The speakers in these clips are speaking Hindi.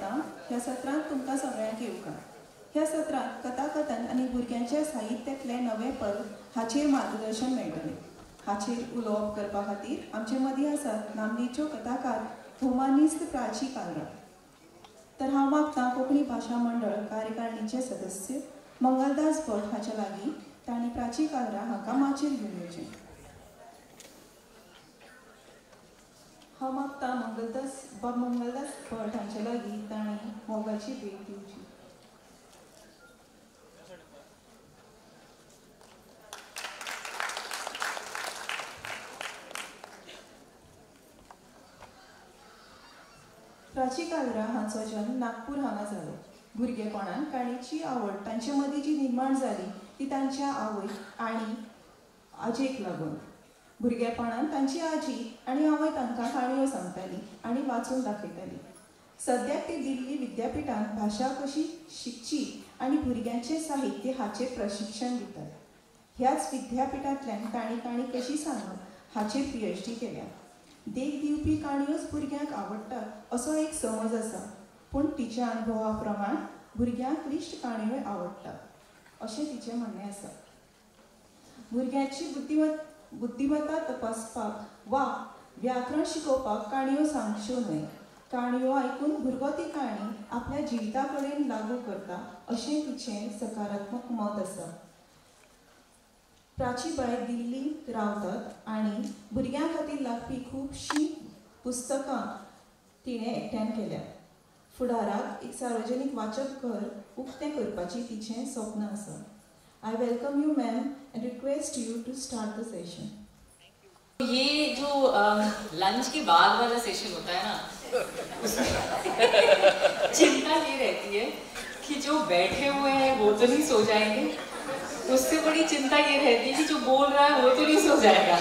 कोता ह्या सत्रांत तुमकां सगळ्यांक येवकार. ह्या सत्रांत कथाकथन आनी भुरग्यांच्या साहित्यातले नवे पद हाचेर मार्गदर्शन मेळटलें. हाचेर उलोवप करपा खातीर आमचे मदीं आसात नामनेच्यो कथाकार हुमानिस्ट प्राची कालरा. तर हांव मागतां कोंकणी भाशा मंडळ कार्यकारिणीचे सदस्य मंगलदास भट हाच्या लागीं तांणी प्राची कालरा हांकां माचयेर घेवन येवचें. हांव मागतां मंगलदास भट हांचे लागीं तांणी मोगाची भेट दिवची. प्राची कालरा हांचो जल्म नागपूर हांगा जालो. भुरगेपणांत काणयेची आवड तांचे मदीं जी निर्माण जाली ती तांच्या आवय आनी आजयेक लागून. भुरगेपणांत तांची आजी आनी आवय तांकां काणयो सांगताली आनी वाचून दाखयताली. सद्याक ती दिल्ली विद्यापिठांत भाशा कशी शिकची आनी भुरग्यांचें साहित्य हाचेर प्रशिक्षण दितात. ह्याच विद्यापिठांतल्यान तांणी काणी कशी सांगप हाचेर PhD केल्या. देख दिवपी काणयोच भुरग्यांक आवडटात असो एक समज आसा, पूण तिच्या अनुभवा प्रमाण भुरग्यांक क्लिश्ट काणयोय आवडटात अशें तिचें म्हणणें आसा. भुरग्यांची बुद्धिमत्ता तपासपाक वा व्याकरण शिकोवपाक काणयो सांगच्यो न्हय. काणयो आयकून भुरगो ती काणी आपल्या जिविता कडेन लागू करता अशें तिचें सकारात्मक मत आसा. प्राची बाय दिल्लींत रावतात आनी भुरग्यां खातीर लागपी खुबशीं पुस्तकां तिणें एकट्यान केल्यात. फुडाराक एक सार्वजनीक वाचक घर उक्तें करपाची तिचें स्वप्न आसा. I welcome you, ma'am, and request you to start the session. ये जो लंच के बाद वाला सेशन होता है ना, चिंता ये रहती है कि जो बैठे हुए हैं वो तो नहीं सो जाएंगे. उससे बड़ी चिंता ये रहती है कि जो बोल रहा है वो तो नहीं सो जाएगा.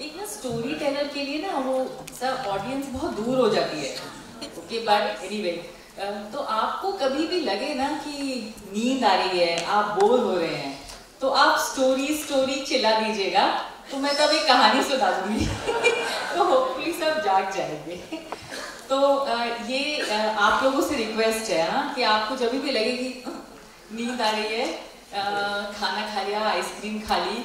एक ना स्टोरी टेलर के लिए ना वो सब ऑडियंस बहुत दूर हो जाती है. ओके, बट एनीवे, तो आपको कभी भी लगे ना कि नींद आ रही है, आप बोर हो रहे हैं, तो आप स्टोरी चिल्ला दीजिएगा, तो मैं तब एक कहानी सुना दूंगी. तो होपफुली सब जाग जाएंगे. तो ये आप लोगों से रिक्वेस्ट है ना कि आपको जब भी लगे कि नींद आ रही है, खाना खा लिया, आइसक्रीम खा ली,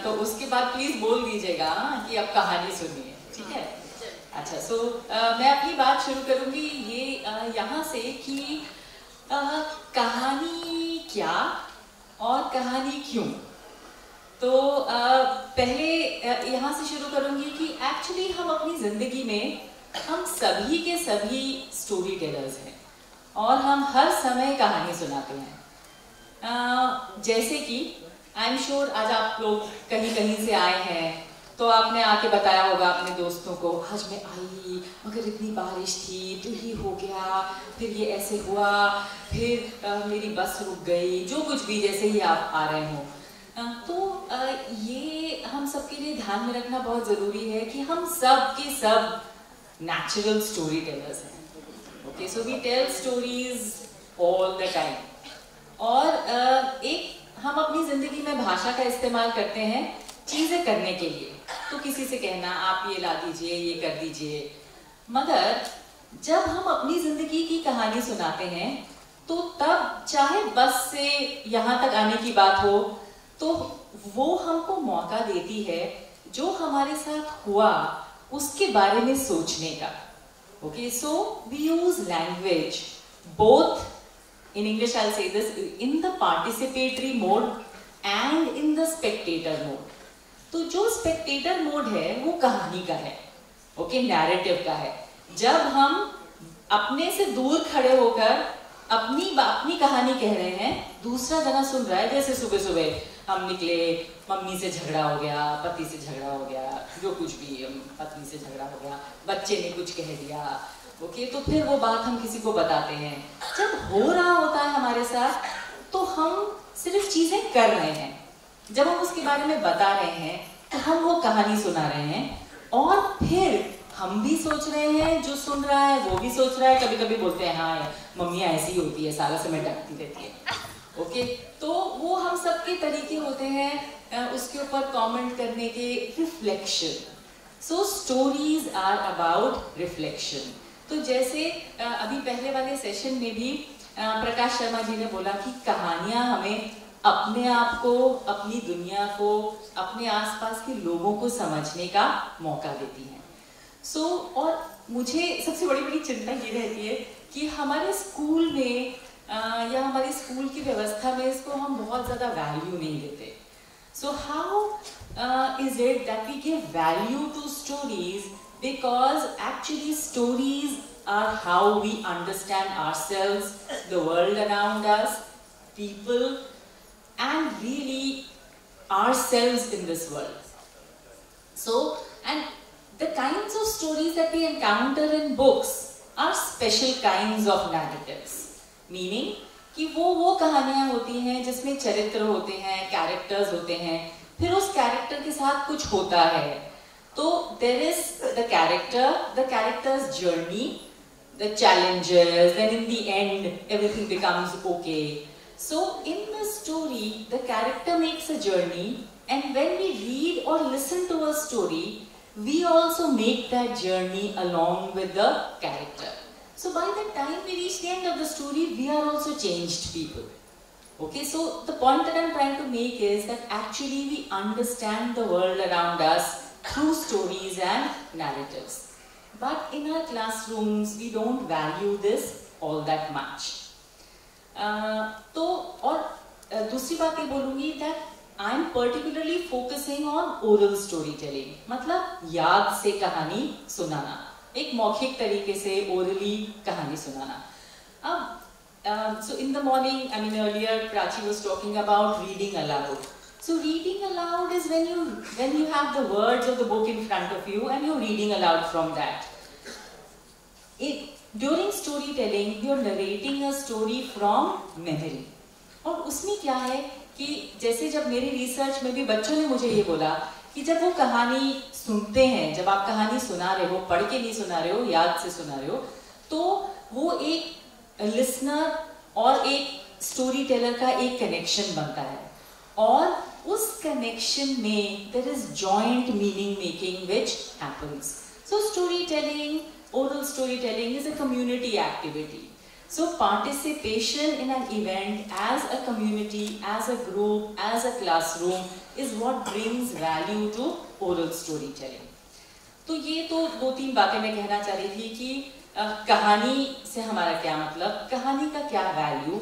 तो उसके बाद प्लीज बोल दीजिएगा कि अब कहानी सुनिए. ठीक है? अच्छा, सो मैं अपनी बात शुरू करूंगी ये यहाँ से कि कहानी क्या और कहानी क्यों. तो पहले यहाँ से शुरू करूंगी कि एक्चुअली हम अपनी जिंदगी में हम सभी के सभी स्टोरी टेलर्स हैं और हम हर समय कहानी सुनाते हैं. जैसे कि आई एम श्योर आज आप लोग कहीं कहीं से आए हैं तो आपने आके बताया होगा अपने दोस्तों को, आज मैं आई मगर इतनी बारिश थी तो ये हो गया, फिर ये ऐसे हुआ, फिर मेरी बस रुक गई, जो कुछ भी जैसे ही आप आ रहे हो. तो ये हम सबके लिए ध्यान में रखना बहुत ज़रूरी है कि हम सब के सब natural storytellers हैं. Okay, so we tell stories all the time. और एक हम अपनी जिंदगी में भाषा का इस्तेमाल करते हैं चीजें करने के लिए. तो किसी से कहना आप ये ला दीजिए, ये कर दीजिए. मगर जब हम अपनी जिंदगी की कहानी सुनाते हैं तो तब चाहे बस से यहाँ तक आने की बात हो तो वो हमको मौका देती है जो हमारे साथ हुआ उसके बारे में सोचने का. Okay, so we use language both in English, I will say this, in the participatory mode and in the spectator mode. तो जो स्पेक्टेटर मोड है वो कहानी का है, ओके, नैरेटिव का है. जब हम अपने से दूर खड़े होकर अपनी कहानी कह रहे हैं, दूसरा जना सुन रहा है. जैसे सुबह सुबह हम निकले, मम्मी से झगड़ा हो गया, पति से झगड़ा हो गया, जो कुछ भी, पत्नी से झगड़ा हो गया, बच्चे ने कुछ कह दिया, ओके, तो फिर वो बात हम किसी को बताते हैं. जब हो रहा होता है हमारे साथ तो हम सिर्फ चीजें कर रहे हैं. जब हम उसके बारे में बता रहे हैं तो हम वो कहानी सुना रहे हैं और फिर हम भी सोच रहे हैं, जो सुन रहा है वो भी सोच रहा है. कभी कभी बोलते हैं हाँ मम्मी ऐसी ही होती है, सारा समय डरती रहती है. ओके, तो वो हम सबके तरीके होते हैं उसके ऊपर कमेंट करने के, reflection. So stories are about reflection. तो जैसे अभी पहले वाले सेशन में भी प्रकाश शर्मा जी ने बोला कि कहानियां हमें अपने आप को, अपनी दुनिया को, अपने आसपास के लोगों को समझने का मौका देती हैं। और मुझे सबसे बड़ी चिंता ये रहती है कि हमारे स्कूल में या हमारी स्कूल की व्यवस्था में इसको हम बहुत ज़्यादा वैल्यू नहीं देते। So how is it that we give value to stories? Because actually stories are how we understand ourselves, the world around us, people, and really ourselves in this world. So, and the kinds of stories that we encounter in books are special kinds of narratives. Meaning कि वो कहानियां होती हैं जिसमें चरित्र होते हैं, कैरेक्टर्स होते हैं, फिर उस कैरेक्टर के साथ कुछ होता है। तो there is the character's journey, the challenges, then in the end everything becomes okay. So in the story the character makes a journey, and when we read और listen to a story, we also make that journey along with the character. So by the time we reach the end of the story, we are also changed people. Okay, so the point that I'm trying to make is that actually we understand the world around us through stories and narratives. But in our classrooms, we don't value this all that much. तो और दूसरी बात ये बोलूँगी that I'm particularly focusing on oral storytelling. मतलब याद से कहानी सुनाना, एक मौखिक तरीके से ओरली कहानी सुनाना। अब so in the morning, I mean earlier Prachi was talking about reading aloud. So reading aloud is when you have the words of the book in front of you and you're reading aloud from that. During storytelling, you're narrating a story from memory. और उसमें क्या है कि जैसे जब मेरी रिसर्च में भी बच्चों ने मुझे ये बोला कि जब वो कहानी सुनते हैं, जब आप कहानी सुना रहे हो, पढ़ के नहीं सुना रहे हो, याद से सुना रहे हो, तो वो एक लिसनर और एक स्टोरी टेलर का एक कनेक्शन बनता है, और उस कनेक्शन में there is joint meaning making which happens. So storytelling, oral storytelling is a community activity. So participation in an event as a community, as a group, as a classroom is what brings value to oral storytelling. तो ये तो दो तीन बातें मैं कहना चाह रही थी कि कहानी से हमारा क्या मतलब, कहानी का क्या वैल्यू,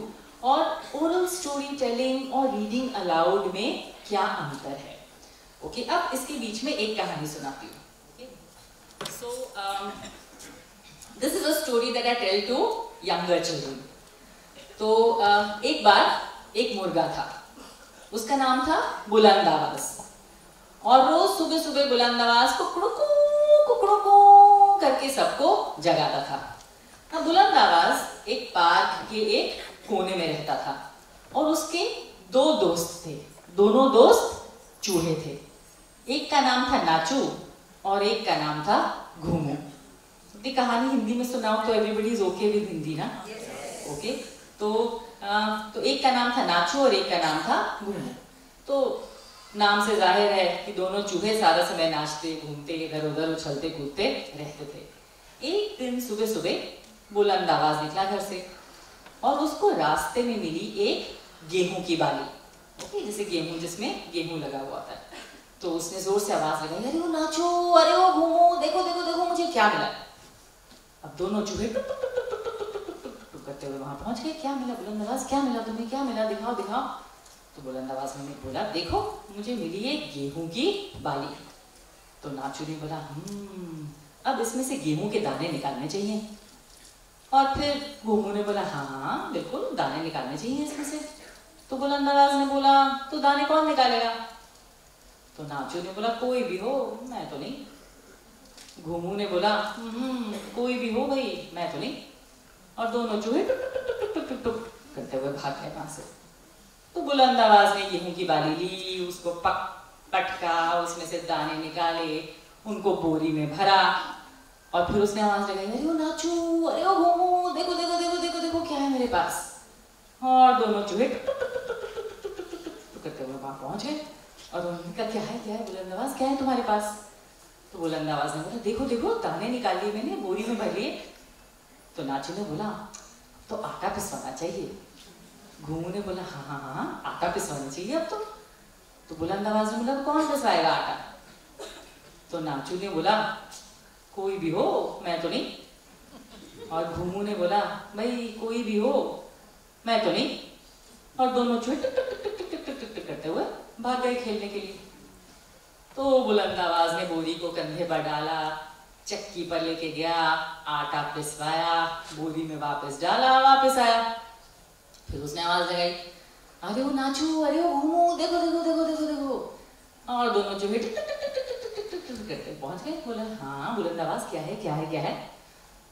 और oral storytelling और reading aloud में क्या अंतर है. ओके, अब इसके बीच में एक कहानी सुनाती हूँ. So this is a story that I tell to younger children. तो एक बार एक मुर्गा था, उसका नाम था बुलंद आवाज, और रोज सुबह सुबह बुलंद आवाज कुकड़ू करके सबको जगाता था. अब बुलंद आवाज एक पार्क के एक कोने में रहता था, और उसके दो दोस्त थे. दोनों दोस्त चूहे थे. एक का नाम था नाचू और एक का नाम था घूमू. कहानी हिंदी में सुनाओ तो everybody is okay with Hindi ना? ओके. तो एक का नाम था नाचू और एक का नाम था घूमू. तो नाम से जाहिर है कि दोनों चूहे सारा समय नाचते, घूमते, इधर उधर उछलते कूदते रहते थे. एक दिन सुबह सुबह बुलंद आवाज निकला घर से, और उसको रास्ते में मिली एक गेहूं की बाली. ओके, जैसे गेहूं जिसमें गेहूं लगा हुआ था. तो उसने जोर से आवाज लगाई, अरे वो नाचू, अरे वो घूमू, देखो देखो देखो मुझे क्या मिला. अब दोनों चूहे टुक टुक टुक टुक टुक टुक टुक टुक टुक करते हुए वहां पहुंच गए. क्या मिला बुलंद आवाज, क्या मिला तुम्हें, क्या मिला, दिखाओ दिखाओ. तो बुलंद आवाज ने बोला, देखो मुझे मिली एक गेहूं की बाली. तो नाचू ने बोला, अब इसमें से गेहूं के दाने निकालने चाहिए. और फिर घूमू ने बोला, हाँ बिल्कुल दाने निकालने चाहिए इसमें से. तो बुलंद आवाज ने बोला, तो दाने कौन निकालेगा? तो नाचू ने बोला, कोई भी हो, मैं तो नहीं. घूमू ने बोला, कोई भी हो भाई, मैं तो नहीं. और दोनों चूहे टुक टुक टुक टुक टुक टुक करते हुए भाग गए वहां से. तो बुलंद आवाज ने गेहूं की बाली ली, उसको पटका, उसमें से दाने निकाले, उनको बोरी में भरा, और फिर उसने आवाज लगाई, अरे वो नाचू, अरे वो घूमू, देखो देखो देखो देखो देखो क्या है मेरे पास. और दोनों चूहे टुक टुक टुक टुक टुक टुक टुक टुक करते हुए वहां पहुंच गए. और उन्होंने कहा, क्या है बुलंद आवाज, क्या है तुम्हारे पास? तो बुलंद आवाज में बोला देखो देखो दाने निकाल लिए मैंने, बोरी में भर लिए। तो नाचू ने बोला तो आटा पिसवाना चाहिए। घूमू ने बोला हाँ हाँ हाँ आटा पिसवाना चाहिए अब तो बुलंद आवाज में बोला तो कौन पिसवाएगा आटा? तो नाचू ने बोला कोई भी हो, मैं तो नहीं। और घूमू ने बोला भाई कोई भी हो, मैं तो नहीं। और दोनों जो टुक टुक टुक टुक टुक टुक टुक करते हुए भाग गए खेलने के लिए। तो बुलंद आवाज ने बोरी को कंधे पर डाला, चक्की पर लेके गया, आटा पिसवाया, बोरी में वापस डाला, वापस आया। फिर उसने आवाज लगाई अरे वो नाचू, अरे वो घूमू, देखो देखो देखो देखो देखो। और दोनों जो है टुक टुक टुक टुक टुक टुक टुक टुक करते पहुंच गए। बोला हाँ बुलंद आवाज क्या है क्या है क्या है?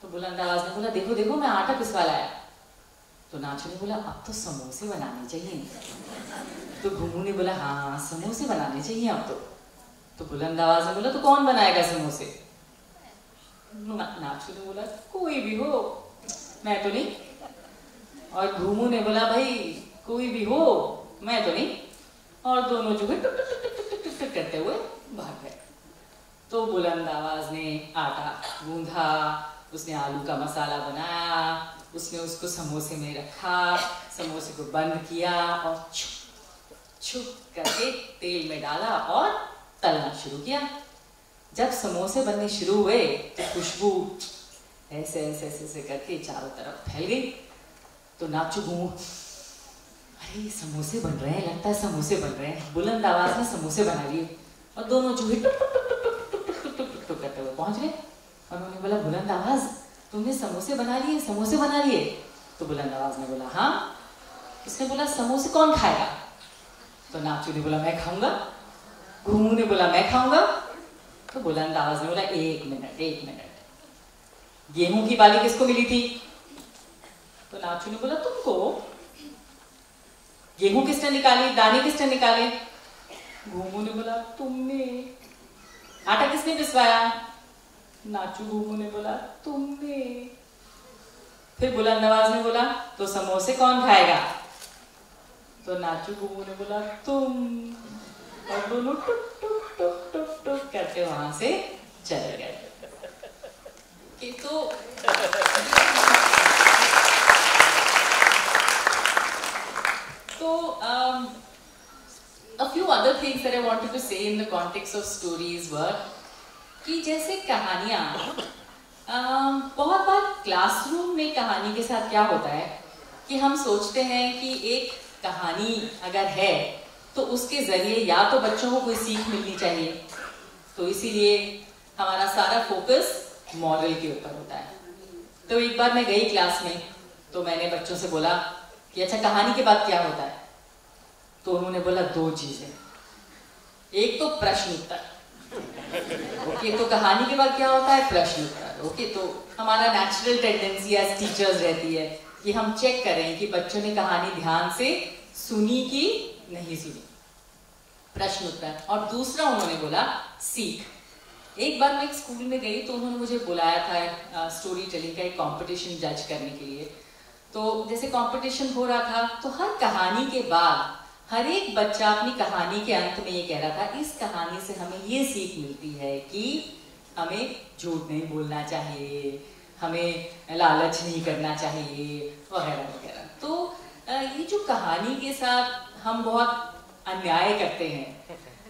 तो बुलंद आवाज ने बोला देखो देखो मैं आटा पिसवा लाया। तो नाचू ने बोला अब तो समोसे बनाने चाहिए। तो घूमू ने बोला हाँ समोसे बनाने चाहिए अब तो बुलंद आवाज ने बोला तो कौन बनाएगा समोसे? नाचू ने बोला कोई भी हो, मैं तो नहीं। और घूमू ने बोला भाई कोई भी हो, मैं तो नहीं। और दोनों जो है टुक टुक टुक टुक टुक टुक टुक करते हुए भाग गए। तो बुलंद आवाज ने आटा गूंधा, उसने आलू का मसाला बनाया, उसने उसको समोसे में रखा, समोसे को बंद किया और छुप छुप करके तेल में डाला और तलना शुरू किया। जब समोसे बनने शुरू हुए तो खुशबू ऐसे ऐसे ऐसे ऐसे करके चारों तरफ फैल गई। तो नाचू घूमू अरे समोसे बन रहे हैं, लगता है समोसे बन रहे हैं। बुलंद आवाज में समोसे बना लिए और दोनों जो है टुक टुक टुक टुक टुक टुक टुक टुक टुक करते हुए पहुंच गए। और उन्होंने बोला बुलंद आवाज तुमने समोसे बना लिए, समोसे बना लिए? तो बुलंद आवाज ने बोला हाँ। उसने बोला समोसे कौन खाएगा? तो नाचू ने बोला मैं खाऊंगा। घूमू ने बोला मैं खाऊंगा। तो बुलंद आवाज ने बोला एक मिनट एक मिनट, गेहूं की बाली किसको मिली थी? तो नाचू ने बोला तुमको। गेहूं किसने निकाली, दाने किसने निकाले? घूमू ने बोला तुमने। आटा किसने पिसवाया? नाचू घूमू ने बोला तुमने। फिर बुलंद आवाज ने बोला तो समोसे कौन खाएगा? तो नाचू घूमू ने बोला तुम। और दोनों टुक टुक टुक टुक टुक करके वहां से चले गए। a few other things that I wanted to say in the context of stories were कि जैसे कहानियाँ बहुत बार क्लासरूम में कहानी के साथ क्या होता है कि हम सोचते हैं कि एक कहानी अगर है तो उसके जरिए या तो बच्चों को कोई सीख मिलनी चाहिए, तो इसीलिए हमारा सारा फोकस मॉरल के ऊपर होता है। तो एक बार मैं गई क्लास में तो मैंने बच्चों से बोला कि अच्छा कहानी के बाद क्या होता है? तो उन्होंने बोला दो चीजें, एक तो प्रश्न उत्तर। ओके, तो कहानी के बाद क्या होता है? प्रश्न उत्तर। ओके, तो हमारा नेचुरल टेंडेंसी एज टीचर्स रहती है कि हम चेक करें कि बच्चों ने कहानी ध्यान से सुनी कि नहीं सुनी। प्रश्न उत्तर। और दूसरा उन्होंने बोला सीख। एक बार मैं एक स्कूल में गई तो उन्होंने मुझे बुलाया था स्टोरी टेलिंग का एक कंपटीशन जज करने के लिए। तो जैसे कंपटीशन हो रहा था तो हर कहानी के बाद हर एक बच्चा अपनी कहानी के अंत में ये कह रहा था इस कहानी से हमें ये सीख मिलती है कि हमें झूठ नहीं बोलना चाहिए, हमें लालच नहीं करना चाहिए, वगैरह वगैरह। तो ये जो कहानी के साथ हम बहुत अन्याय करते हैं,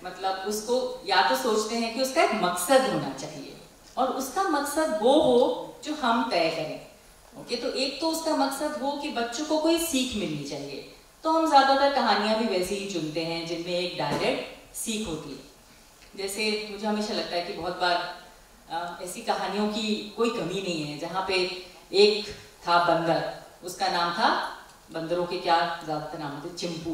मतलब उसको या तो सोचते हैं कि उसका एक मकसद होना चाहिए और उसका मकसद वो हो जो हम तय करें। ओके, तो एक तो उसका मकसद हो कि बच्चों को कोई सीख मिलनी चाहिए, तो हम ज्यादातर कहानियां भी वैसे ही चुनते हैं जिनमें एक डायरेक्ट सीख होती है। जैसे मुझे हमेशा लगता है कि बहुत बार ऐसी कहानियों की कोई कमी नहीं है जहाँ पे एक था बंदर, उसका नाम था, बंदरों के क्या ज्यादातर नाम होते, चिंपू।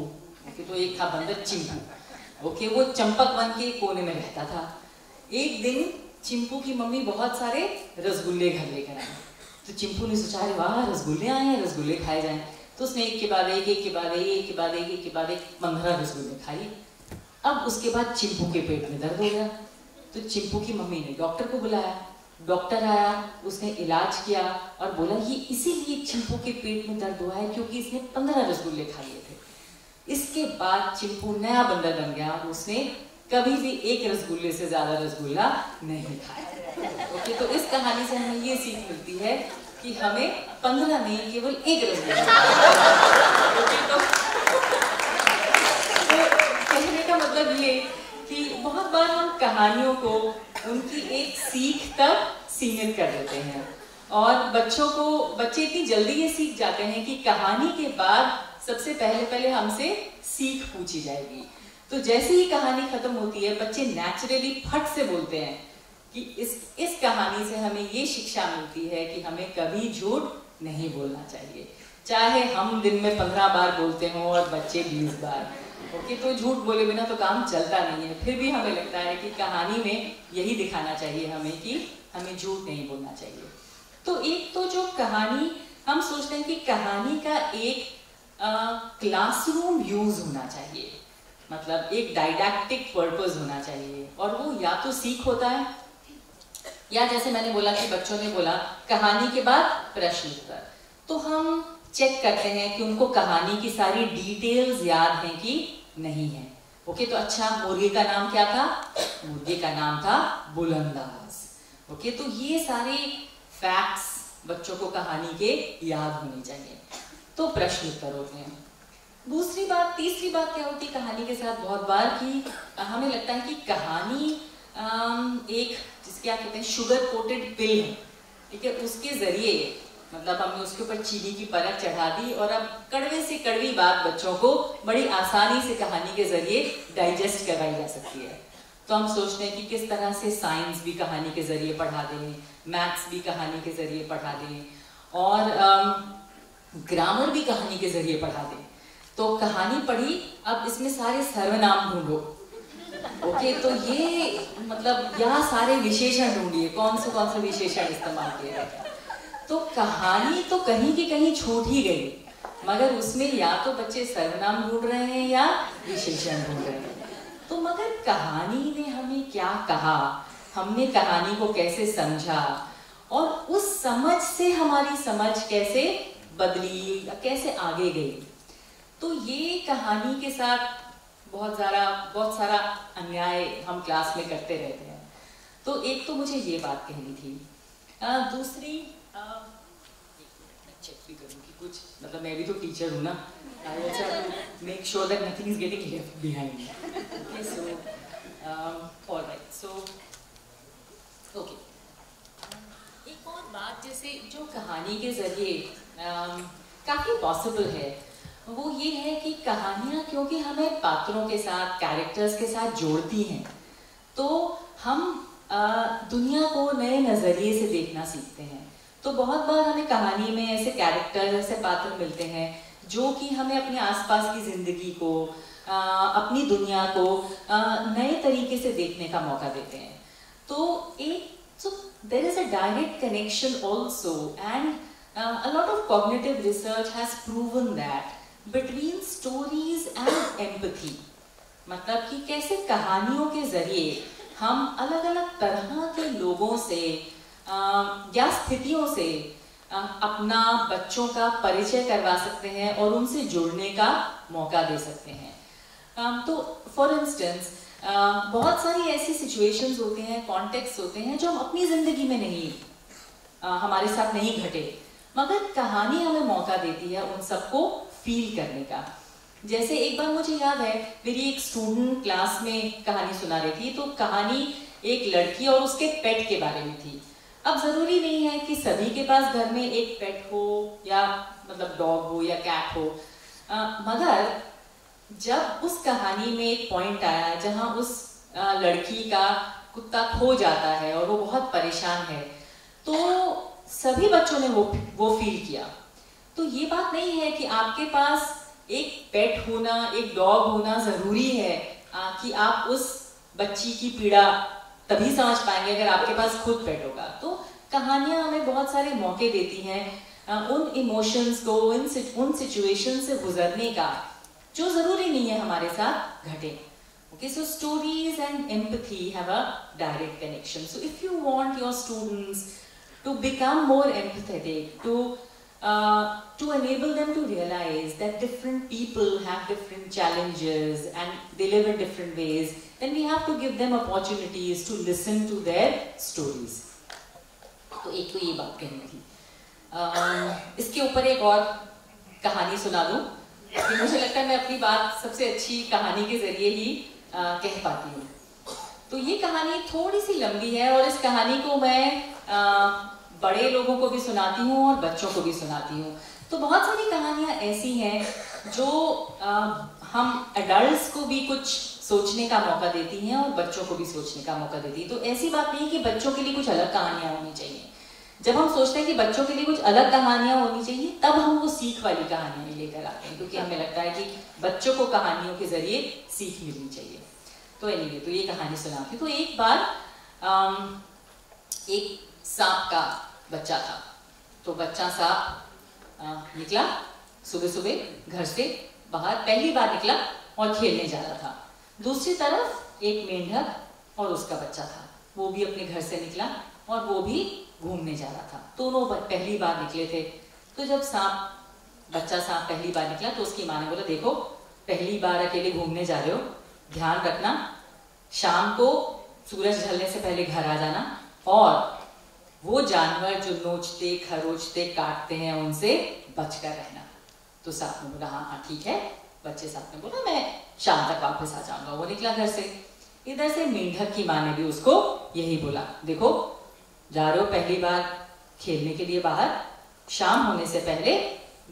ओके, तो एक था बंदर चिंपू। ओके, वो चंपक वन के कोने में रहता था। एक दिन चिंपू की मम्मी बहुत सारे रसगुल्ले घर लेकर आई, तो चिंपू ने सोचा अरे वाह रसगुल्ले आए हैं, रसगुल्ले खाए जाएं। तो उसने एक के बाद एक, एक के बाद एक, एक के बाद एक, एक के बाद एक 15 रसगुल्ले खाए। अब उसके बाद चिंपू के पेट में दर्द हो गया, तो चिंपू की मम्मी ने डॉक्टर को बुलाया। डॉक्टर आया, उसने इलाज किया और बोला ये इसीलिए चिंपू के पेट में दर्द हुआ है क्योंकि इसने 15 रसगुल्ले खा लिए थे। इसके बाद चिंपू नया बंदर बन गया, उसने कभी भी एक रसगुल्ले से ज्यादा रसगुल्ला नहीं खाया। ओके, तो इस कहानी से हमें ये सीख मिलती है कि हमें 15 नहीं, केवल एक रसगुल्ला। तो कहने का मतलब ये कि बहुत बार हम कहानियों को उनकी एक सीख तक सीमित कर देते हैं और बच्चे इतनी जल्दी ये सीख जाते हैं कि कहानी के बाद सबसे पहले हमसे सीख पूछी जाएगी। तो जैसे ही कहानी खत्म होती है बच्चे नेचुरली फट से बोलते हैं कि इस कहानी से हमें ये शिक्षा मिलती है कि हमें कभी झूठ नहीं बोलना चाहिए, चाहे हम दिन में 15 बार बोलते हों और बच्चे 20 बार। ओके, तो झूठ बोले बिना तो काम चलता नहीं है। फिर भी हमें लगता है कि कहानी में यही दिखाना चाहिए हमें कि हमें झूठ नहीं बोलना चाहिए। तो एक तो जो कहानी हम सोचते हैं कि कहानी का एक क्लासरूम यूज होना चाहिए, मतलब एक डायडैक्टिक पर्पस होना चाहिए, और वो या तो सीख होता है या जैसे मैंने बोला कि बच्चों ने बोला कहानी के बाद प्रश्न उत्तर, तो हम चेक करते हैं कि उनको कहानी की सारी डिटेल्स याद हैं कि नहीं है। ओके, तो अच्छा, मुर्गे का नाम क्या था? मुर्गे का नाम था बुलंदाबाज। ओके, तो ये सारे फैक्ट्स बच्चों को कहानी के याद होने चाहिए। तो प्रश्न उत्तर होते हैं। तीसरी बात क्या होती है कहानी के साथ बहुत बार कि हमें लगता है कि कहानी एक जिसके क्या कहते हैं शुगर कोटेड पिल है, ठीक है, उसके जरिए मतलब हमने उसके ऊपर चीनी की परत चढ़ा दी और अब कड़वे से कड़वी बात बच्चों को बड़ी आसानी से कहानी के जरिए डाइजेस्ट करवाई जा सकती है। तो हम सोचते हैं कि किस तरह से साइंस भी कहानी के जरिए पढ़ा दें, मैथ्स भी कहानी के जरिए पढ़ा दें और ग्रामर भी कहानी के जरिए पढ़ा दें। तो कहानी पढ़ी, अब इसमें सारे सर्वनाम ढूंढो। ओके, तो ये मतलब यहाँ सारे विशेषण ढूंढिए, कौन से विशेषण इस्तेमाल किए गए। तो कहानी तो कहीं की कहीं छूट ही गई, मगर उसमें या तो बच्चे सर्वनाम ढूंढ रहे हैं या विशेषण ढूंढ रहे हैं। तो मगर कहानी ने हमें क्या कहा, हमने कहानी को कैसे समझा और उस समझ से हमारी समझ कैसे बदली या कैसे आगे गई। तो ये कहानी के साथ बहुत सारा अन्याय हम क्लास में करते रहते हैं। तो एक तो मुझे ये बात कहनी थी, दूसरी चेक भी करूँ कि कुछ मतलब मैं भी तो टीचर हूँ ना, I also have to make sure that nothing is getting left behind. Okay, so alright, so okay, एक और बात जैसे जो कहानी के जरिए काफी पॉसिबल है वो ये है कि कहानियाँ क्योंकि हमें पात्रों के साथ, कैरेक्टर्स के साथ जोड़ती हैं, तो हम दुनिया को नए नजरिए से देखना सीखते हैं। तो बहुत बार हमें कहानी में ऐसे कैरेक्टर, ऐसे पात्र मिलते हैं जो कि हमें अपने आसपास की जिंदगी को, अपनी दुनिया को नए तरीके से देखने का मौका देते हैं। So there is a direct connection also, and a lot of cognitive research has proven that between stories and empathy, मतलब कि कैसे कहानियों के जरिए हम अलग अलग तरह के लोगों से या स्थितियों से अपना, बच्चों का परिचय करवा सकते हैं और उनसे जुड़ने का मौका दे सकते हैं। तो फॉर इंस्टेंस बहुत सारी ऐसी सिचुएशंस होते हैं, कॉन्टेक्स्ट होते हैं जो हम अपनी जिंदगी में नहीं, हमारे साथ नहीं घटे, मगर कहानी हमें मौका देती है उन सबको फील करने का। जैसे एक बार मुझे याद है, मेरी एक स्टूडेंट क्लास में कहानी सुना रही थी, तो कहानी एक लड़की और उसके पेट के बारे में थी। अब जरूरी नहीं है कि सभी के पास घर में एक पेट हो या मतलब डॉग हो या कैट हो, मगर जब उस कहानी में एक पॉइंट आया जहां उस लड़की का कुत्ता खो जाता है और वो बहुत परेशान है, तो सभी बच्चों ने वो फील किया। तो ये बात नहीं है कि आपके पास एक पेट होना, एक डॉग होना जरूरी है कि आप उस बच्ची की पीड़ा तभी समझ पाएंगे अगर आपके पास खुद पेट होगा। तो कहानियां हमें बहुत सारे मौके देती हैं उन इमोशंस को, उन सिचुएशन से गुजरने का जो जरूरी नहीं है हमारे साथ घटे। Okay, so stories and empathy have a direct connection. So if you want your students to become more empathetic, to to enable them to realize that different people have different challenges and they live in different ways, then we have to give them opportunities to listen to their stories. तो एक तो ये बात कहनी थी। इसके ऊपर एक और कहानी सुना दूं, मुझे लगता है मैं अपनी बात सबसे अच्छी कहानी के जरिए ही कह पाती हूँ। तो ये कहानी थोड़ी सी लंबी है और इस कहानी को मैं बड़े लोगों को भी सुनाती हूँ और बच्चों को भी सुनाती हूँ। तो बहुत सारी कहानियाँ ऐसी हैं जो हम एडल्ट्स को भी कुछ सोचने का मौका देती हैं और बच्चों को भी सोचने का मौका देती है। तो ऐसी बात नहीं कि बच्चों के लिए कुछ अलग कहानियाँ होनी चाहिए। जब हम सोचते हैं कि बच्चों के लिए कुछ अलग कहानियाँ होनी चाहिए, तब हम वो सीख वाली कहानियाँ लेकर आते हैं, क्योंकि हमें लगता है कि बच्चों को कहानियों के जरिए सीख मिलनी चाहिए। तो एनीवे, तो ये कहानी सुनाती। तो एक बार एक सांप का बच्चा था। तो बच्चा सांप निकला सुबह सुबह घर से बाहर, पहली बार निकला और खेलने जा रहा था। दूसरी तरफ एक मेंढक और उसका बच्चा था, वो भी अपने घर से निकला और वो भी घूमने जा रहा था। दोनों पहली बार निकले थे। तो जब बच्चा सांप पहली बार निकला तो उसकी माँ ने बोला, देखो पहली बार अकेले घूमने जा रहे हो, ध्यान रखना शाम को सूरज ढलने से पहले घर आ जाना, और वो जानवर जो नोचते खरोचते काटते हैं उनसे बचकर रहना। तो सांप ने बोला, हाँ ठीक है। बच्चे सांप ने बोला, मैं शाम तक वापस आ जाऊंगा। वो निकला घर से। इधर से मेंढक की माँ ने भी उसको यही बोला, देखो जा रहे हो पहली बार खेलने के लिए बाहर, शाम होने से पहले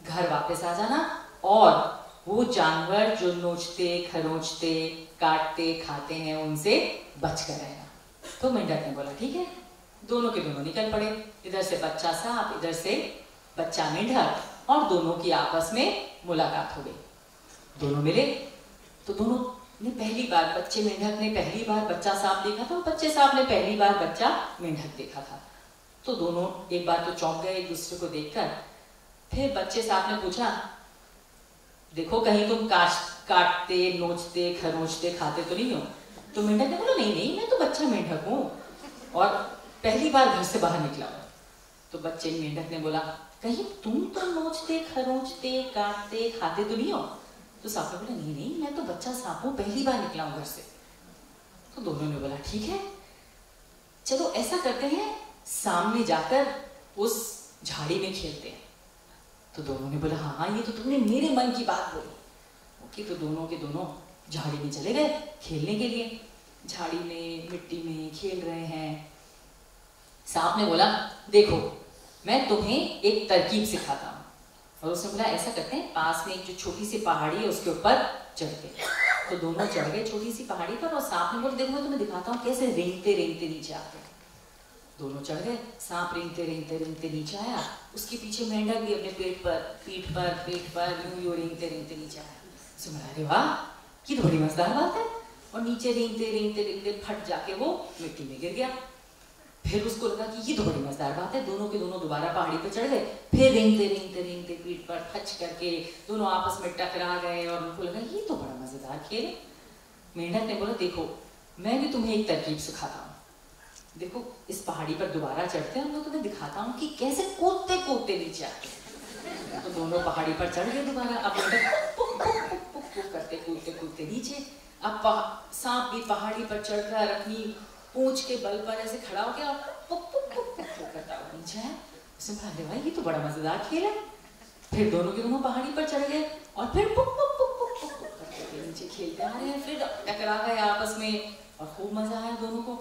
घर वापस आ जाना, और वो जानवर जो नोचते खरोचते काटते खाते हैं उनसे बचकर रहना। तो मेंढक ने बोला ठीक है। दोनों के दोनों निकल पड़े, इधर से बच्चा सांप, इधर से बच्चा मेंढक, और दोनों की आपस में मुलाकात हो गई। दोनों मिले। तो दोनों ने पहली बार, बच्चे मेंढक ने पहली बार बच्चा सांप देखा था, बच्चे सांप ने पहली बार बच्चा मेंढक देखा था। तो दोनों एक बार तो चौंक गए एक दूसरे को देखकर। फिर बच्चे सांप ने पूछा, देखो कहीं तुम काटते नोचते खरोचते खाते तो नहीं हो? तो मेंढक ने बोला, नहीं नहीं, मैं तो बच्चा मेंढक हूँ और पहली बार घर से बाहर निकला हूँ। तो बच्चे मेंढक ने बोला, कहीं तुम तो नोचते खरोचते काटते खाते तो नहीं हो? तो सांप ने बोला, नहीं नहीं, मैं तो बच्चा सांप हूँ, पहली बार निकला हूँ घर से। तो दोनों ने बोला ठीक है, चलो ऐसा करते हैं, सामने जाकर उस झाड़ी में खेलते हैं। तो दोनों ने बोला, हाँ ये तो तुमने मेरे मन की बात बोली। ओके, तो दोनों के दोनों झाड़ी में चले गए खेलने के लिए। झाड़ी में मिट्टी में खेल रहे हैं। सांप ने बोला, देखो मैं तुम्हें एक तरकीब सिखाता हूँ। और उसने बोला, ऐसा करते हैं, पास में एक जो छोटी सी पहाड़ी है उसके ऊपर चढ़ते। तो दोनों चढ़ गए छोटी सी पहाड़ी पर, और सांप ने बोला, देखो मैं तुम्हें दिखाता हूँ कैसे रेंगते रेंगते नीचे आते हैं। दोनों चढ़ गए, सांप रेंगते रेंगते रेंगते नीचे आया, उसके पीछे मेंढक भी अपने पीठ पर यूं रेंगते रेंगते नीचे आया। उसने बोला, अरे वाह, ये तो बड़ी मजेदार बात है। और नीचे रेंगते रेंगते रेंगते फट जाके वो मिट्टी में गिर गया। फिर उसको लगा कि ये तो बड़ी मजेदार बात है। दोनों के दोनों दोबारा पहाड़ी पर चढ़ गए, फिर रेंगते रेंगते रेंगते पीठ पर फच करके दोनों आपस में टकरा गए, और उनको लगा ये तो बड़ा मजेदार खेल है। मेंढक ने बोला, देखो मैं भी तुम्हें एक तरकीब सिखाता हूँ। देखो इस पहाड़ी पर दोबारा चढ़ते हैं, मैं तुम्हें दिखाता हूँ कि कैसे कूदते कूदते नीचे आते। तो दोनों पहाड़ी पर चढ़ गए दोबारा। अब मेंढक करते कूदते कूदते नीचे। अब सांप भी पहाड़ी पर चढ़कर अपनी पूंछ के बल पर ऐसे खड़ा हो गया और पुक पुक पुक पुक करता हुआ नीचे है। उसने कहा, अरे भाई ये तो बड़ा मजेदार खेल है। फिर दोनों के दोनों पहाड़ी पर चढ़ गए और फिर पुक पुक पुक पुक पुक पुक करके नीचे खेलते आ रहे हैं। फिर टकरा गए आपस में और खूब मजा आया दोनों को।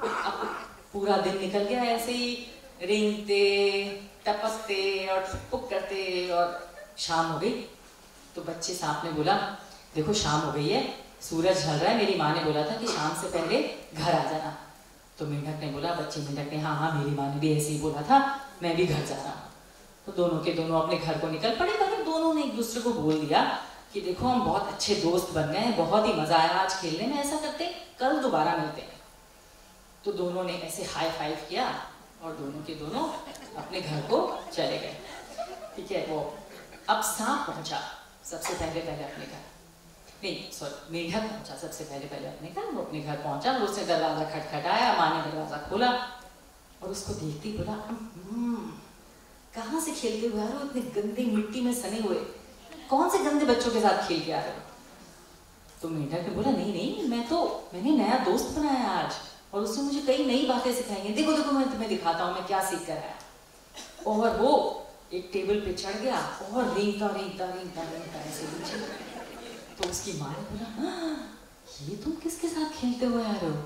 अब पूरा दिन निकल गया ऐसे ही रेंगते टपकते और पुक करते, और शाम हो गई। तो बच्चे सांप ने बोला, देखो शाम हो गई है, सूरज ढल रहा है, मेरी माँ ने बोला था कि शाम से पहले घर आ जाना। तो मेंढक ने बोला, बच्चे मेंढक ने, हाँ हाँ मेरी माँ ने भी ऐसे ही बोला था, मैं भी घर जा रहा हूँ। तो दोनों के दोनों अपने घर को निकल पड़े। मगर दोनों ने एक दूसरे को बोल दिया कि देखो हम बहुत अच्छे दोस्त बन गए हैं, बहुत ही मजा आया आज खेलने में, ऐसा करते कल दोबारा मिलते हैं। तो दोनों ने ऐसे हाई फाइव किया और दोनों के दोनों अपने घर को चले गए। ठीक है, वो अब सांप पहुंचा सबसे पहले अपने घर, नहीं सॉरी मेंढक पहुंचा सबसे पहले अपने घर। वो अपने घर पहुंचा और उसने दरवाजा खटखटाया। माँ ने दरवाजा खोला और उसको देखती बोला, कहाँ से खेलते हुए आ रहे हो, इतने गंदे मिट्टी में सने हुए, कौन से गंदे बच्चों के साथ खेल के आ रहे हो? तो मेंढक ने बोला नहीं नहीं, मैंने नया दोस्त बनाया आज, और उसने मुझे कई नई बातें सिखाई हैं। देखो देखो मैं तुम्हें दिखाता हूँ मैं क्या सीख कर आया। और वो एक टेबल पे चढ़ गया और रेंगता रेंगता रेंगता रेंगता ऐसे नीचे। तो उसकी माँ ने बोला ये तुम किसके साथ खेलते हुए आ रहे हो?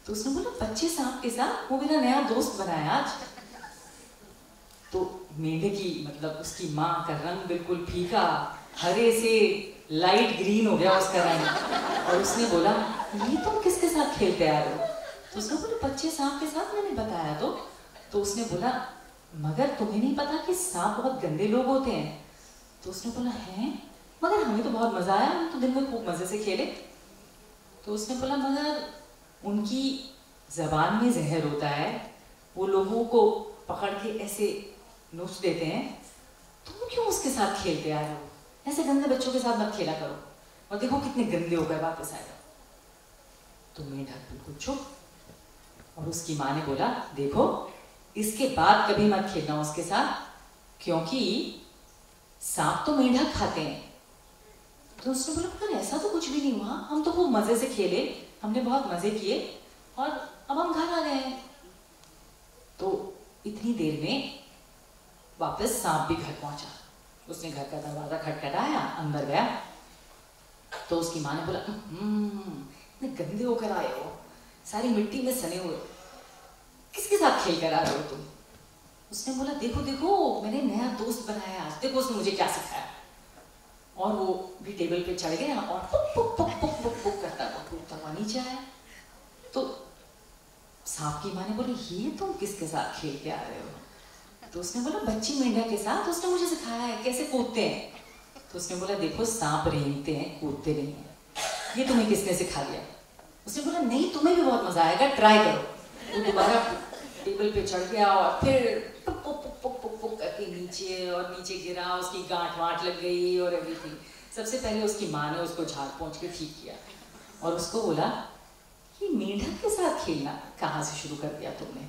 तो उसने बोला बच्चे सांप के साथ, वो मेरा नया दोस्त बनाया आज। तो मेंढकी मतलब उसकी माँ का रंग बिल्कुल फीका, हरे से लाइट ग्रीन हो गया उसका रंग, और उसने बोला ये तुम किसके साथ खेलते आ रहे हो? तो उसने बोला बच्चे सांप के साथ मैंने बताया। तो उसने बोला मगर तुम्हें नहीं पता कि सांप बहुत गंदे लोग होते हैं? तो उसने बोला है, मगर हमें तो बहुत मजा आया, हम तो दिन में खूब मजे से खेले। तो उसने बोला मगर उनकी जबान में जहर होता है, वो लोगों को पकड़ के ऐसे नोच देते हैं, तुम क्यों उसके साथ खेलते आ रहे हो? ऐसे गंदे बच्चों के साथ मत खेला करो, और देखो कितने गंदे हो गए वापस आए। तो मेंढक बिल्कुल चुप, और उसकी माँ ने बोला देखो इसके बाद कभी मत खेलना उसके साथ, क्योंकि सांप तो मेंढक खाते हैं। तो उसने बोला पर ऐसा तो कुछ भी नहीं हुआ, हम तो खूब मजे से खेले, हमने बहुत मजे किए, और अब हम घर आ गए हैं। तो इतनी देर में वापस सांप भी घर पहुंचा। उसने घर का दरवाजा खटखटाया, अंदर गया। तो उसकी माँ ने बोला इतने गंदे होकर आए हो, सारी मिट्टी में सने हुए, किसके साथ खेल कर आ रहे हो तुम? उसने बोला देखो देखो मैंने नया दोस्त बनाया आज, देखो उसने मुझे क्या सिखाया। और वो भी टेबल पे चढ़ गया और पुक पुक पुक पुक पुक पुक करता हुआ नीचे आया। तो सांप की माँ ने बोला ये तुम किसके साथ खेल के आ रहे हो? तो उसने बोला बच्ची मेंढक के साथ, उसने मुझे सिखाया है कैसे कूदते हैं। तो उसने बोला देखो सांप रेंगते हैं, कूदते नहीं है, ये तुम्हें किसने सिखा दिया? उसने बोला नहीं तुम्हें भी बहुत मजा आएगा, ट्राई करो। वो दोबारा टेबल पे चढ़ गया और फिर पुक पुक पुक पुक पुक पुक करके नीचे गिरा, उसकी गांठ वांठ लग गई और एवरीथिंग। सबसे पहले उसकी माँ ने उसको झाड़ पोंछ के ठीक किया और उसको बोला कि मेंढक के साथ खेलना कहाँ से शुरू कर दिया तुमने?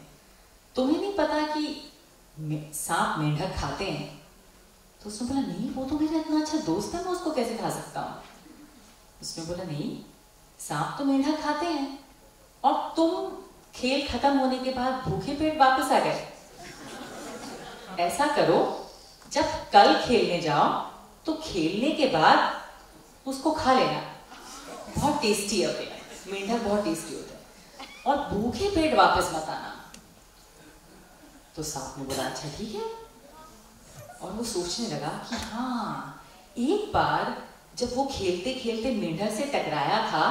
तुम्हें नहीं पता कि सांप मेंढक खाते हैं? तो उसने बोला नहीं वो तो मेरा इतना अच्छा दोस्त है, मैं उसको कैसे खा सकता हूँ? उसने बोला नहीं सांप तो मेंढक खाते हैं, और तुम खेल खत्म होने के बाद भूखे पेट वापस आ गए। ऐसा करो जब कल खेलने जाओ तो खेलने के बाद उसको खा लेना, बहुत टेस्टी होते हैं, मेंढक बहुत टेस्टी होते हैं, और भूखे पेट वापस मत आना। तो सांप ने बोला अच्छा ठीक है। और वो सोचने लगा कि हाँ एक बार जब वो खेलते खेलते मेंढक से टकराया था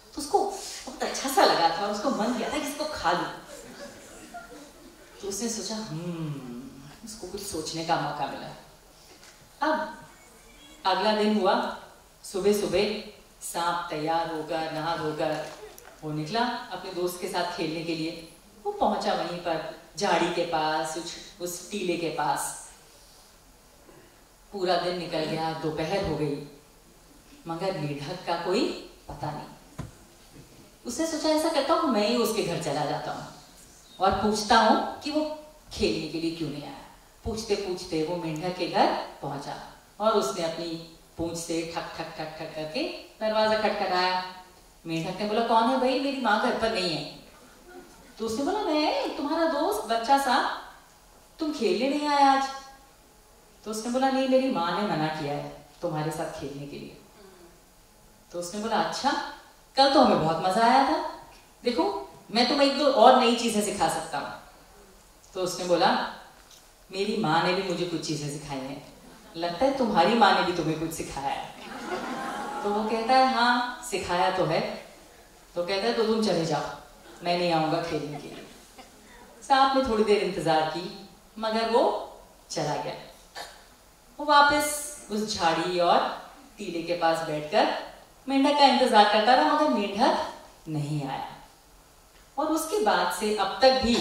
तो उसको बहुत अच्छा सा लगा था, उसको मन किया था कि इसको खा लूं। तो उसने सोचा उसको कुछ सोचने का मौका मिला। अब अगला दिन हुआ, सुबह सुबह सांप तैयार होकर नहा धोकर वो निकला अपने दोस्त के साथ खेलने के लिए। वो पहुंचा वहीं पर झाड़ी के पास, उस टीले के पास। पूरा दिन निकल गया, दोपहर हो गई, मगर मेंढक का कोई पता नहीं। उसने सोचा ऐसा करता हूँ मैं ही उसके घर चला जाता हूँ और पूछता हूँ कि वो खेलने के लिए क्यों नहीं आया। पूछते पूछते वो मेंढक के घर पहुंचा और उसने अपनी पूंछ से ठक ठक ठक ठक करके दरवाजा खटखटाया। मेंढक ने बोला कौन है भाई? मेरी माँ घर पर नहीं है। तो उसने बोला मैं तुम्हारा दोस्त बच्चा सा, तुम खेलने नहीं आए आज? तो उसने बोला नहीं मेरी माँ ने मना किया है तुम्हारे साथ खेलने के लिए। तो उसने बोला अच्छा, कल तो हमें बहुत मजा आया था, देखो मैं तुम्हें एक दो और नई चीजें सिखा सकता हूँ। तो उसने बोला मेरी माँ ने भी मुझे कुछ चीजें सिखाई हैं, लगता है तुम्हारी माँ ने भी तुम्हें कुछ सिखाया है। तो वो कहता है हाँ सिखाया तो है। तो कहता है तो तुम चले जाओ, मैं नहीं आऊंगा खेलने के लिए। सांप ने थोड़ी देर इंतजार की मगर वो चला गया। वो वापस उस झाड़ी और टीले के पास बैठकर मेंढक का इंतजार करता रहा मगर मेंढक नहीं आया। और उसके बाद से अब तक भी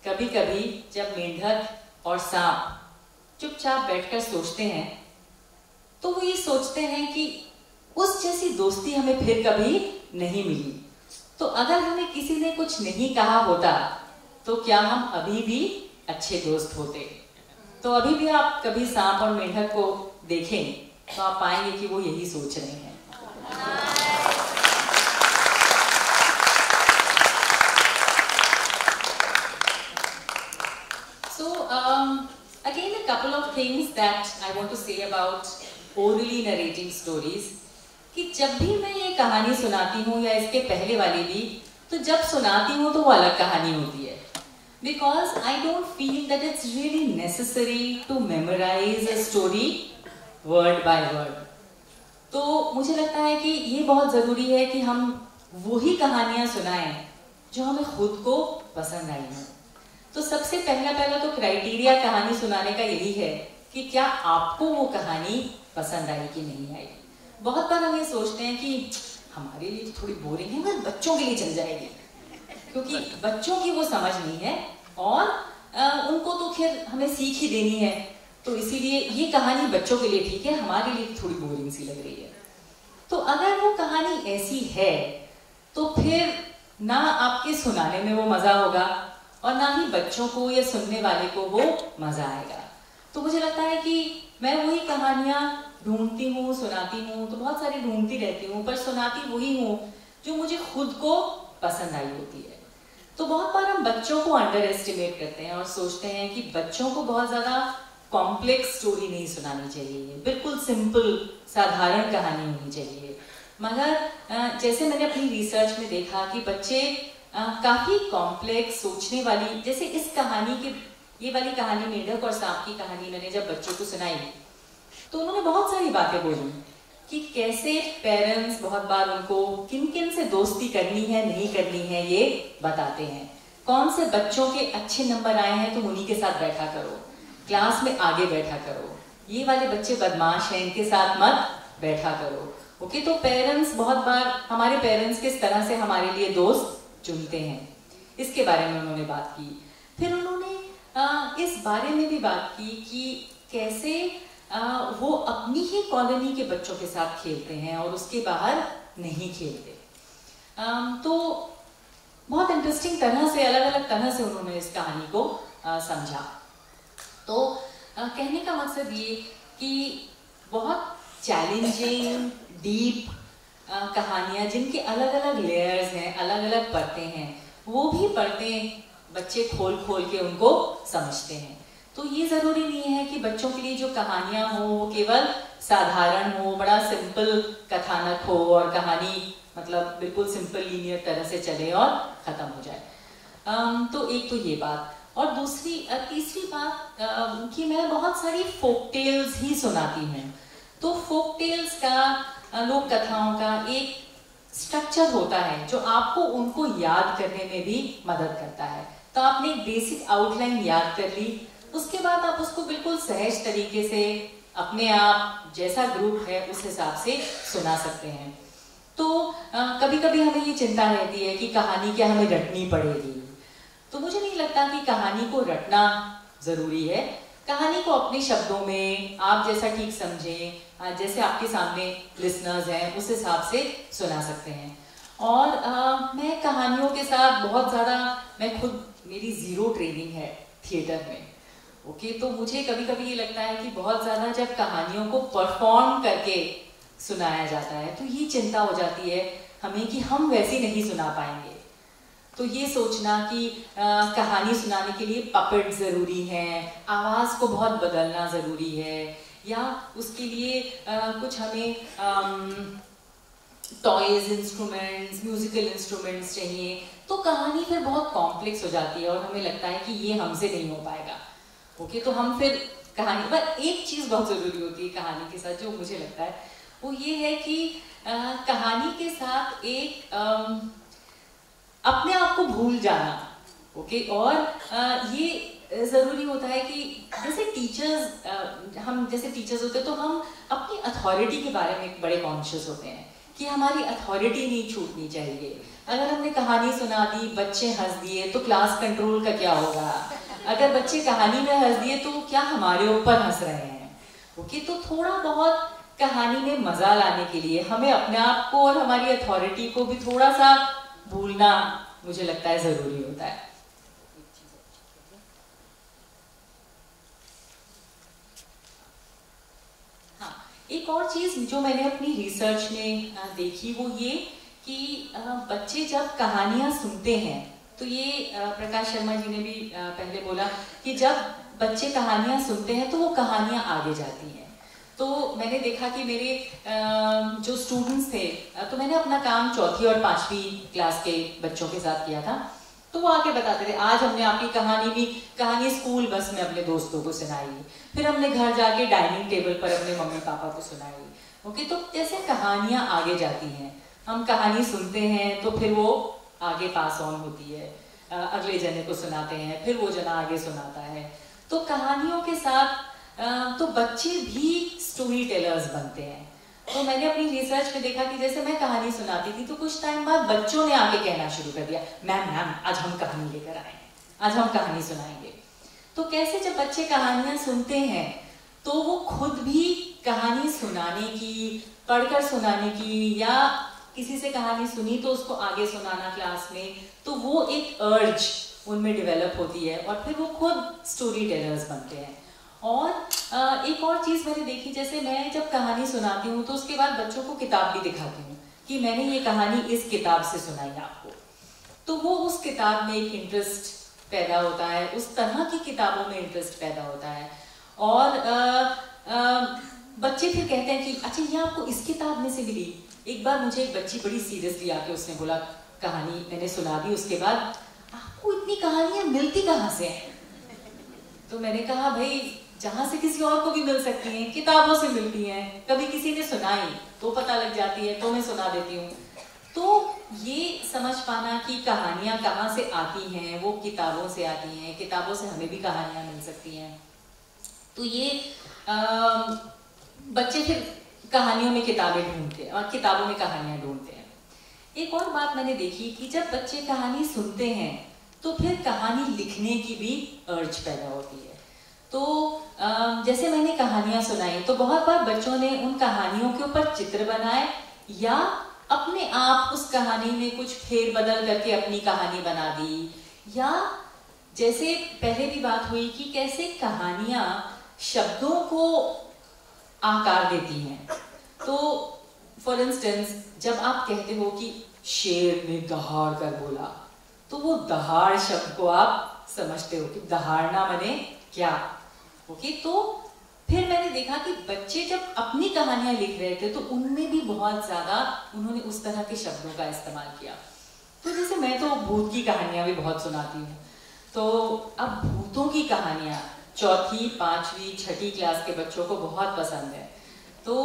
कभी कभी जब मेंढक और सांप चुपचाप बैठकर सोचते हैं तो वो ये सोचते हैं कि उस जैसी दोस्ती हमें फिर कभी नहीं मिली। तो अगर हमें किसी ने कुछ नहीं कहा होता तो क्या हम अभी भी अच्छे दोस्त होते। तो अभी भी आप कभी सांप और मेंढक को देखें तो आप पाएंगे कि वो यही सोच रहे हैं। Again, a couple of things that I want to say about orally narrating stories. कि जब भी मैं ये कहानी सुनाती हूँ या इसके पहले वाली भी, तो जब सुनाती हूँ तो वो अलग कहानी होती है। Because I don't feel that it's really necessary to memorize a story word by word. तो मुझे लगता है कि ये बहुत ज़रूरी है कि हम वही कहानियाँ सुनाएं जो हमें खुद को पसंद आई हैं। तो सबसे पहला तो क्राइटेरिया कहानी सुनाने का यही है कि क्या आपको वो कहानी पसंद आई कि नहीं आई। बहुत बार हम ये सोचते हैं कि हमारे लिए थोड़ी बोरिंग है, मगर बच्चों के लिए चल जाएगी, क्योंकि बच्चों की वो समझ नहीं है और उनको तो खैर हमें सीख ही देनी है, तो इसीलिए ये कहानी बच्चों के लिए ठीक है, हमारे लिए थोड़ी बोरिंग सी लग रही है। तो अगर वो कहानी ऐसी है तो फिर ना आपके सुनाने में वो मजा होगा और ना ही बच्चों को या सुनने वाले को वो मजा आएगा। तो मुझे लगता है कि मैं वही कहानियां ढूंढती हूँ, सुनाती हूँ, तो बहुत सारी ढूंढती रहती हूँ, पर सुनाती वही हूँ जो मुझे खुद को पसंद आई होती है। तो बहुत बार हम बच्चों को अंडर एस्टिमेट करते हैं और सोचते हैं कि बच्चों को बहुत ज्यादा कॉम्प्लेक्स स्टोरी नहीं सुनानी चाहिए, बिल्कुल सिंपल साधारण कहानी होनी चाहिए। मगर जैसे मैंने अपनी रिसर्च में देखा कि बच्चे काफी कॉम्प्लेक्स सोचने वाली, जैसे इस कहानी के ये वाली कहानी मेंढक और सांप की कहानी मैंने जब बच्चों को सुनाई तो उन्होंने बहुत सारी बातें बोली कि कैसे पेरेंट्स बहुत बार उनको किन किन से दोस्ती करनी है नहीं करनी है ये बताते हैं। कौन से बच्चों के अच्छे नंबर आए हैं तो उन्हीं के साथ बैठा करो, क्लास में आगे बैठा करो, ये वाले बच्चे बदमाश हैं इनके साथ मत बैठा करो। ओके, तो पेरेंट्स बहुत बार हमारे पेरेंट्स किस तरह से हमारे लिए दोस्त चुनते हैं, इसके बारे में उन्होंने बात की। फिर उन्होंने इस बारे में भी बात की कि कैसे वो अपनी ही कॉलोनी के बच्चों के साथ खेलते हैं और उसके बाहर नहीं खेलते। तो बहुत इंटरेस्टिंग तरह से, अलग अलग तरह से उन्होंने इस कहानी को समझा। तो कहने का मकसद ये कि बहुत चैलेंजिंग डीप कहानियाँ जिनके अलग अलग लेयर्स हैं, अलग अलग परतें हैं, वो भी परतें बच्चे खोल खोल के उनको समझते हैं। तो ये ज़रूरी नहीं है कि बच्चों के लिए जो कहानियाँ हो वो केवल साधारण हो, बड़ा सिंपल कथानक हो और कहानी मतलब बिल्कुल सिंपल लीनियर तरह से चले और ख़त्म हो जाए। तो एक तो ये बात, और तीसरी बात कि मैं बहुत सारी फोक टेल्स ही सुनाती हूँ। तो फोक टेल्स का, लोक कथाओं का एक स्ट्रक्चर होता है जो आपको उनको याद करने में भी मदद करता है। तो आपने एक बेसिक आउटलाइन याद कर ली, उसके बाद आप उसको बिल्कुल सहज तरीके से अपने आप जैसा ग्रुप है उस हिसाब से सुना सकते हैं। तो कभी कभी हमें ये चिंता रहती है कि कहानी क्या हमें रटनी पड़ेगी। तो मुझे नहीं लगता कि कहानी को रटना जरूरी है। कहानी को अपने शब्दों में आप जैसा ठीक समझें, जैसे आपके सामने लिसनर्स हैं उस हिसाब से सुना सकते हैं। और मैं कहानियों के साथ बहुत ज़्यादा, मैं खुद, मेरी ज़ीरो ट्रेनिंग है थिएटर में। ओके, तो मुझे कभी कभी ये लगता है कि बहुत ज़्यादा जब कहानियों को परफॉर्म करके सुनाया जाता है तो ये चिंता हो जाती है हमें कि हम वैसे नहीं सुना पाएंगे। तो ये सोचना कि कहानी सुनाने के लिए पपेट ज़रूरी है, आवाज़ को बहुत बदलना ज़रूरी है, या उसके लिए कुछ हमें टॉयज, इंस्ट्रूमेंट्स, म्यूजिकल इंस्ट्रूमेंट्स चाहिए, तो कहानी फिर बहुत कॉम्प्लेक्स हो जाती है और हमें लगता है कि ये हमसे नहीं हो पाएगा। ओके, तो हम फिर कहानी पर एक चीज़ बहुत ज़रूरी होती है कहानी के साथ, जो मुझे लगता है वो ये है कि कहानी के साथ एक अपने आप को भूल जाना। ओके, और ये ज़रूरी होता है कि जैसे टीचर्स, हम जैसे टीचर्स होते हैं तो हम अपनी अथॉरिटी के बारे में बड़े कॉन्शियस होते हैं कि हमारी अथॉरिटी नहीं छूटनी चाहिए। अगर हमने कहानी सुना दी, बच्चे हंस दिए, तो क्लास कंट्रोल का क्या होगा? अगर बच्चे कहानी में हंस दिए तो क्या हमारे ऊपर हंस रहे हैं? ओके, तो थोड़ा बहुत कहानी में मजा लाने के लिए हमें अपने आप को और हमारी अथॉरिटी को भी थोड़ा सा भूलना मुझे लगता है जरूरी होता है। एक और चीज़ जो मैंने अपनी रिसर्च में देखी वो ये कि बच्चे जब कहानियाँ सुनते हैं, तो ये प्रकाश शर्मा जी ने भी पहले बोला कि जब बच्चे कहानियाँ सुनते हैं तो वो कहानियाँ आगे जाती हैं। तो मैंने देखा कि मेरे जो स्टूडेंट्स थे, तो मैंने अपना काम चौथी और पांचवी क्लास के बच्चों के साथ किया था। तो वो आके बताते थे, आज हमने आपकी कहानी स्कूल बस में अपने दोस्तों को सुनाई, फिर हमने घर जाके डाइनिंग टेबल पर अपने मम्मी पापा को सुनाई। ओके, तो जैसे कहानियाँ आगे जाती हैं, हम कहानी सुनते हैं तो फिर वो आगे पास ऑन होती है, अगले जने को सुनाते हैं, फिर वो जना आगे सुनाता है। तो कहानियों के साथ तो बच्चे भी स्टोरी टेलर्स बनते हैं। तो मैंने अपनी रिसर्च में देखा कि जैसे मैं कहानी सुनाती थी तो कुछ टाइम बाद बच्चों ने आके कहना शुरू कर दिया, मैम आज हम कहानी लेकर आए हैं, आज हम कहानी सुनाएंगे। तो कैसे जब बच्चे कहानियां सुनते हैं तो वो खुद भी कहानी सुनाने की, पढ़कर सुनाने की, या किसी से कहानी सुनी तो उसको आगे सुनाना क्लास में, तो वो एक अर्ज उनमें डेवलप होती है और फिर वो खुद स्टोरी टेलर्स बनते हैं। और एक और चीज़ मैंने देखी, जैसे मैं जब कहानी सुनाती हूँ तो उसके बाद बच्चों को किताब भी दिखाती हूँ कि मैंने ये कहानी इस किताब से सुनाई आपको, तो वो उस किताब में एक इंटरेस्ट पैदा होता है, उस तरह की किताबों में इंटरेस्ट पैदा होता है। और बच्चे फिर कहते हैं कि अच्छा ये आपको इस किताब में से मिली। एक बार मुझे एक बच्ची बड़ी सीरियसली आके उसने बोला, कहानी मैंने सुना दी, उसके बाद आपको इतनी कहानियां मिलती कहाँ से हैं? तो मैंने कहा भाई जहाँ से किसी और को भी मिल सकती हैं, किताबों से मिलती हैं, कभी किसी ने सुनाई तो पता लग जाती है, तो मैं सुना देती हूँ। तो ये समझ पाना कि कहानियाँ कहाँ से आती हैं, वो किताबों से आती हैं, किताबों से हमें भी कहानियाँ मिल सकती हैं। तो ये बच्चे फिर कहानियों में किताबें ढूंढते हैं और किताबों में कहानियाँ ढूंढते हैं। एक और बात मैंने देखी कि जब बच्चे कहानी सुनते हैं तो फिर कहानी लिखने की भी अर्ज पैदा होती है। तो जैसे मैंने कहानियाँ सुनाई तो बहुत बार बच्चों ने उन कहानियों के ऊपर चित्र बनाए या अपने आप उस कहानी में कुछ फेर बदल करके अपनी कहानी बना दी, या जैसे पहले भी बात हुई कि कैसे कहानियाँ शब्दों को आकार देती हैं। तो फॉर इंस्टेंस जब आप कहते हो कि शेर ने दहाड़ कर बोला, तो वो दहाड़ शब्द को आप समझते हो कि दहाड़ना माने क्या। ओके, तो फिर मैंने देखा कि बच्चे जब अपनी कहानियां लिख रहे थे तो उनमें भी बहुत ज्यादा उन्होंने उस तरह के शब्दों का इस्तेमाल किया। तो जैसे मैं तो भूत की कहानियां भी बहुत सुनाती हूँ, तो अब भूतों की कहानियां चौथी, पांचवी, छठी क्लास के बच्चों को बहुत पसंद है। तो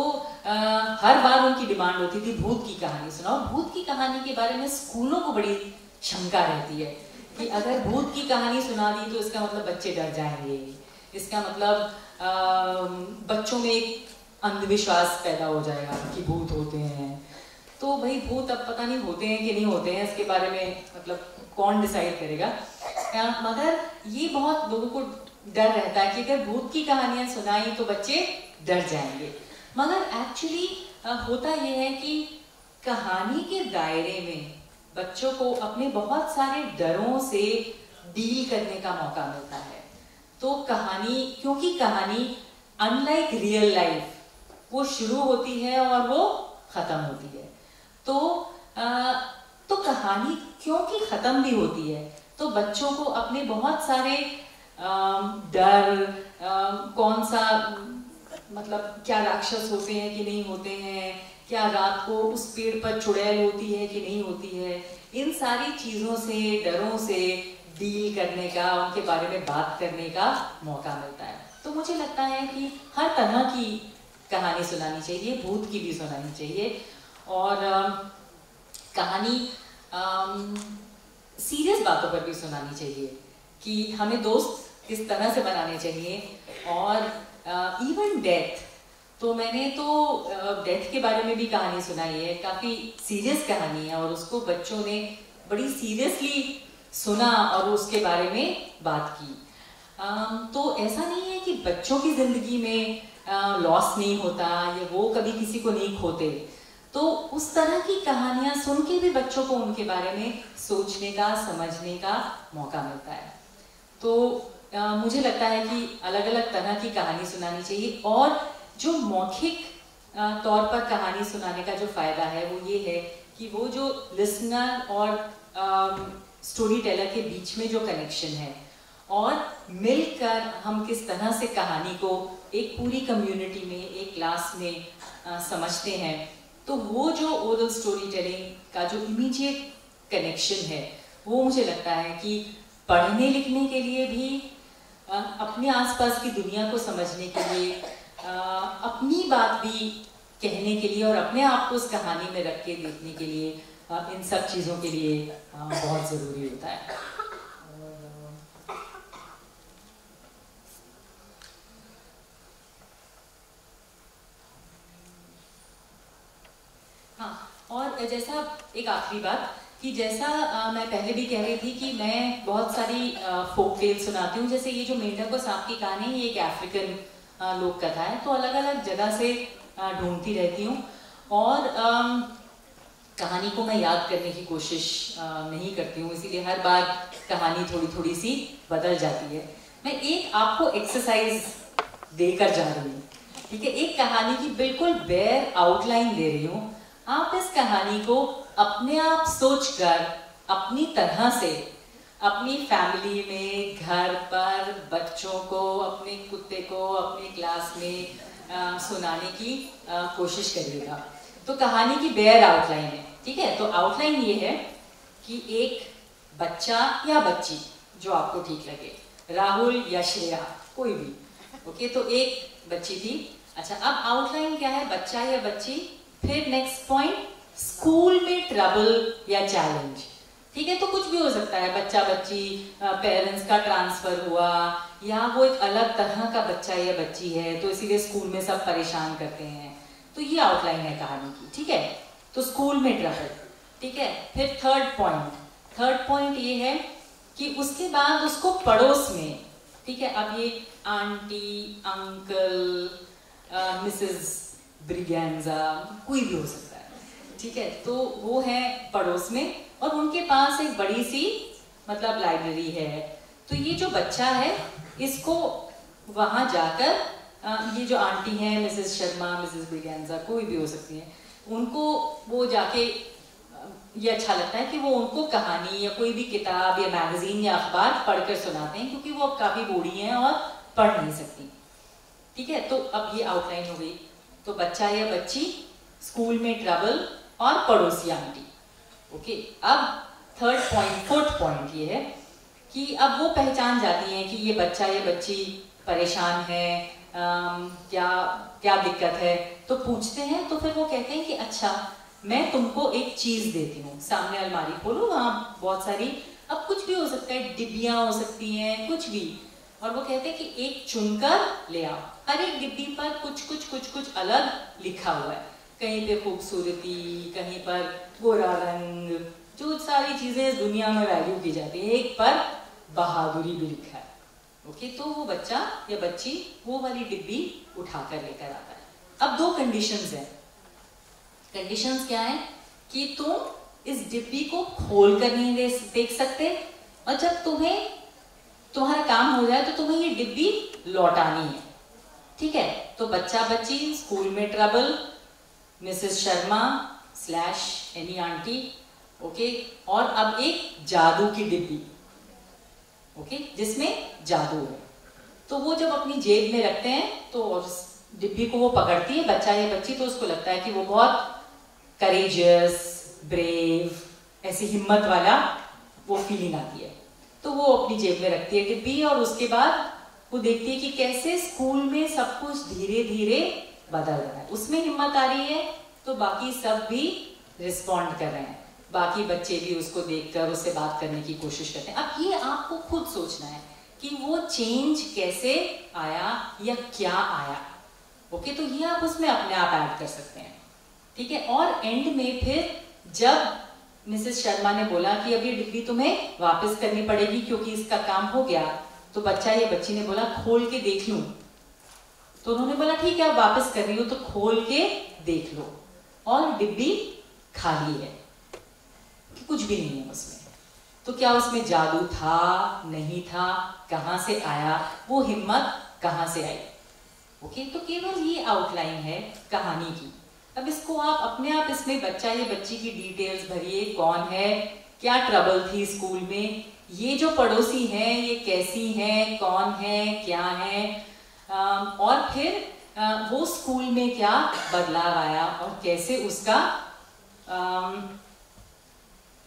हर बार उनकी डिमांड होती थी भूत की कहानी सुनाओ। भूत की कहानी के बारे में स्कूलों को बड़ी शंका रहती है कि अगर भूत की कहानी सुना दी तो इसका मतलब बच्चे डर जाएंगे, इसका मतलब बच्चों में एक अंधविश्वास पैदा हो जाएगा कि भूत होते हैं। तो भाई भूत अब पता नहीं होते हैं कि नहीं होते हैं, इसके बारे में मतलब कौन डिसाइड करेगा। मगर ये बहुत लोगों को डर रहता है कि अगर भूत की कहानियां सुनाई तो बच्चे डर जाएंगे। मगर एक्चुअली होता यह है कि कहानी के दायरे में बच्चों को अपने बहुत सारे डरों से डील करने का मौका मिलता है। तो कहानी, क्योंकि कहानी अनलाइक रियल लाइफ वो शुरू होती है और वो खत्म होती है, तो कहानी क्योंकि खत्म भी होती है तो बच्चों को अपने बहुत सारे डर, कौन सा मतलब क्या राक्षस होते हैं कि नहीं होते हैं, क्या रात को उस पेड़ पर चुड़ैल होती है कि नहीं होती है, इन सारी चीज़ों से, डरों से डील करने का, उनके बारे में बात करने का मौका मिलता है। तो मुझे लगता है कि हर तरह की कहानी सुनानी चाहिए, भूत की भी सुनानी चाहिए, और कहानी सीरियस बातों पर भी सुनानी चाहिए कि हमें दोस्त किस तरह से बनाने चाहिए, और इवन डेथ। तो मैंने तो डेथ के बारे में भी कहानी सुनाई है, काफ़ी सीरियस कहानी है और उसको बच्चों ने बड़ी सीरियसली सुना और उसके बारे में बात की। तो ऐसा नहीं है कि बच्चों की ज़िंदगी में लॉस नहीं होता या वो कभी किसी को नहीं खोते। तो उस तरह की कहानियाँ सुन के भी बच्चों को उनके बारे में सोचने का, समझने का मौका मिलता है। तो मुझे लगता है कि अलग अलग तरह की कहानी सुनानी चाहिए, और जो मौखिक तौर पर कहानी सुनाने का जो फ़ायदा है वो ये है कि वो जो लिसनर और स्टोरी टेलर के बीच में जो कनेक्शन है और मिलकर हम किस तरह से कहानी को एक पूरी कम्युनिटी में, एक क्लास में समझते हैं, तो वो जो ओरल स्टोरी टेलिंग का जो इमीडिएट कनेक्शन है वो मुझे लगता है कि पढ़ने लिखने के लिए भी, अपने आसपास की दुनिया को समझने के लिए, अपनी बात भी कहने के लिए और अपने आप को उस कहानी में रख के देखने के लिए, इन सब चीज़ों के लिए बहुत ज़रूरी होता है। हाँ, और जैसा एक आखिरी बात कि जैसा मैं पहले भी कह रही थी कि मैं बहुत सारी फोक टेल सुनाती हूँ। जैसे ये जो मेंढक और सांप की कहानी, ये एक अफ्रीकन लोक कथा है, तो अलग अलग जगह से ढूंढती रहती हूँ और कहानी को मैं याद करने की कोशिश नहीं करती हूँ, इसीलिए हर बार कहानी थोड़ी थोड़ी सी बदल जाती है। मैं एक आपको एक्सरसाइज देकर जा रही हूँ, ठीक है? एक कहानी की बिल्कुल बेयर आउटलाइन दे रही हूँ। आप इस कहानी को अपने आप सोचकर अपनी तरह से अपनी फैमिली में, घर पर बच्चों को, अपने कुत्ते को अपने क्लास में सुनाने की कोशिश करिएगा। तो कहानी की बेयर आउटलाइन है, ठीक है? तो आउटलाइन ये है कि एक बच्चा या बच्ची, जो आपको ठीक लगे, राहुल या श्रेया, कोई भी, ओके? तो एक बच्ची थी। अच्छा, अब आउटलाइन क्या है? बच्चा या बच्ची, फिर नेक्स्ट पॉइंट स्कूल में ट्रबल या चैलेंज, ठीक है? तो कुछ भी हो सकता है, बच्चा बच्ची, पेरेंट्स का ट्रांसफर हुआ, या वो एक अलग तरह का बच्चा या बच्ची है तो इसीलिए स्कूल में सब परेशान करते हैं। तो ये आउटलाइन है कहानी की, ठीक है? तो स्कूल में ट्रबल, ठीक है? फिर थर्ड पॉइंट ये है कि उसके बाद उसको पड़ोस में, ठीक है? अब ये आंटी, अंकल, मिसेस ब्रिगेंजा, कोई भी हो सकता है, ठीक है? तो वो है पड़ोस में और उनके पास एक बड़ी सी मतलब लाइब्रेरी है। तो ये जो बच्चा है इसको वहाँ जाकर ये जो आंटी हैं, मिसेस शर्मा, मिसेस ब्रिगेंजा, कोई भी हो सकती हैं, उनको वो जाके ये अच्छा लगता है कि वो उनको कहानी या कोई भी किताब या मैगजीन या अखबार पढ़कर सुनाते हैं, क्योंकि वो अब काफ़ी बूढ़ी हैं और पढ़ नहीं सकती, ठीक है? तो अब ये आउटलाइन हो गई। तो बच्चा या बच्ची, स्कूल में ट्रबल और पड़ोसी आंटी, ओके? अब फोर्थ पॉइंट ये है कि अब वो पहचान जाती हैं कि ये बच्चा या बच्ची परेशान है, क्या क्या दिक्कत है, तो पूछते हैं। तो फिर वो कहते हैं कि अच्छा, मैं तुमको एक चीज़ देती हूँ। सामने अलमारी खोलो, वहाँ बहुत सारी, अब कुछ भी हो सकता है, डिब्बियाँ हो सकती हैं, कुछ भी, और वो कहते हैं कि एक चुनकर ले आओ। हर एक डिब्बी पर कुछ अलग लिखा हुआ है, कहीं पे खूबसूरती, कहीं पर गोरा रंग, जो सारी चीजें इस दुनिया में वैल्यू की जाती है, एक पर बहादुरी भी लिखा है, ओके? तो वो बच्चा या बच्ची वो वाली डिब्बी उठाकर लेकर आता है। अब दो कंडीशंस हैं। कंडीशंस क्या है कि तुम इस डिब्बी को खोल कर नहीं देख सकते, और जब तुम्हारा काम हो जाए तो तुम्हें ये डिब्बी लौटानी है, ठीक है? तो बच्चा बच्ची, स्कूल में trouble, Mrs Sharma / any aunty, okay? और अब एक जादू की डिब्बी, ओके, जिसमें जादू है। तो वो जब अपनी जेब में रखते हैं तो डिब्बी को वो पकड़ती है, बच्चा या बच्ची, तो उसको लगता है कि वो बहुत करेजियस, ब्रेव, ऐसी हिम्मत वाला वो फीलिंग आती है। तो वो अपनी जेब में रखती है डिब्बी, और उसके बाद वो देखती है कि कैसे स्कूल में सब कुछ धीरे धीरे बदल रहा है। उसमें हिम्मत आ रही है तो बाकी सब भी रिस्पॉन्ड कर रहे हैं, बाकी बच्चे भी उसको देखकर उससे बात करने की कोशिश करते हैं। अब ये आपको खुद सोचना है कि वो चेंज कैसे आया या क्या आया, ओके? तो ये आप उसमें अपने आप ऐड कर सकते हैं, ठीक है? और एंड में फिर जब मिसेस शर्मा ने बोला कि अब ये डिब्बी तुम्हें वापस करनी पड़ेगी क्योंकि इसका काम हो गया, तो बच्चा या बच्ची ने बोला खोल के देख लूं। तो उन्होंने बोला ठीक है, अब वापस कर रही हो तो खोल के देख लो, और डिब्बी खाली है, कुछ भी नहीं है उसमें। तो क्या उसमें जादू था, नहीं था, कहां से आया, वो हिम्मत कहां से आई, ओके, तो केवल ये आउटलाइन है कहानी की। अब इसको आप अपने आप इसमें बच्चा या बच्ची की डिटेल्स भरिए, कौन है, क्या ट्रबल थी स्कूल में, ये जो पड़ोसी हैं ये कैसी हैं, कौन है, क्या है, और फिर वो स्कूल में क्या बदलाव आया और कैसे उसका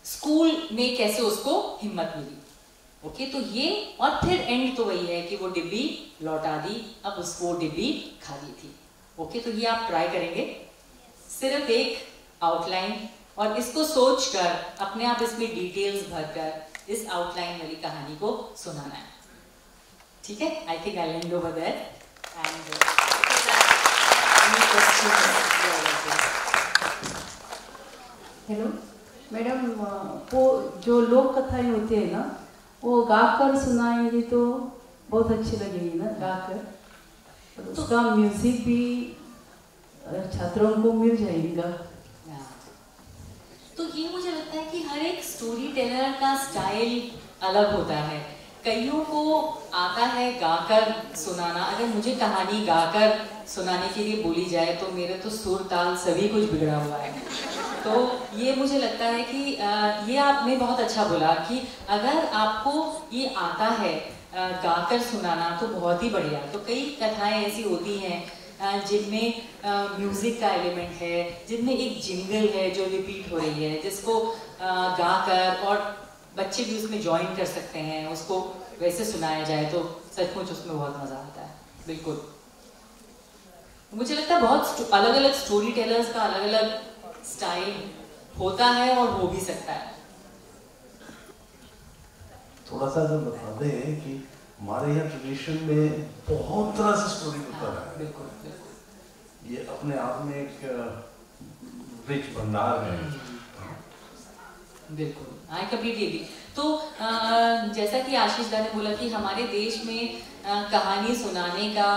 स्कूल में कैसे उसको हिम्मत मिली। ओके, तो ये, और फिर एंड तो वही है कि वो डिब्बी लौटा दी, अब उसको डिब्बी खाली थी। ओके, तो ये आप ट्राई करेंगे, सिर्फ एक आउटलाइन, और इसको सोचकर अपने आप इसमें डिटेल्स भरकर इस आउटलाइन वाली कहानी को सुनाना है। ठीक है, I think I end over there and hello madam, वो जो लोक कथाएं होती है ना, वो गाकर सुनाएंगी तो बहुत अच्छी लगेगी ना, गाकर। तो उसका म्यूजिक भी छात्रों को मिल जाएगा। तो ये मुझे लगता है कि हर एक स्टोरी टेलर का स्टाइल अलग होता है। कईयों को आता है गाकर सुनाना। अगर मुझे कहानी गाकर सुनाने के लिए बोली जाए तो मेरे तो सुर ताल सभी कुछ बिगड़ा हुआ है। तो ये मुझे लगता है कि ये आपने बहुत अच्छा बोला कि अगर आपको ये आता है गाकर सुनाना तो बहुत ही बढ़िया। तो कई कथाएं ऐसी होती हैं जिनमें म्यूजिक का एलिमेंट है, जिनमें एक जिंगल है जो रिपीट हो रही है, जिसको गाकर, और बच्चे भी उसमें ज्वाइन कर सकते हैं, उसको वैसे सुनाया जाए तो सचमुच उसमें बहुत मजा आता है। बिल्कुल, मुझे लगता है बहुत अलग अलग स्टोरी टेलर्स का अलग अलग स्टाइल होता है और हो भी सकता है। थोड़ा सा जो बता दें कि हमारे यहाँ ट्रेडिशन में बहुत तरह से स्टोरी होता है। बिल्कुल बिल्कुल, ये अपने आप में एक रिच भंडार है। बिल्कुल, आई कंप्लीटली एग्री। तो जैसा कि आशीष दा ने बोला कि हमारे देश में कहानी सुनाने का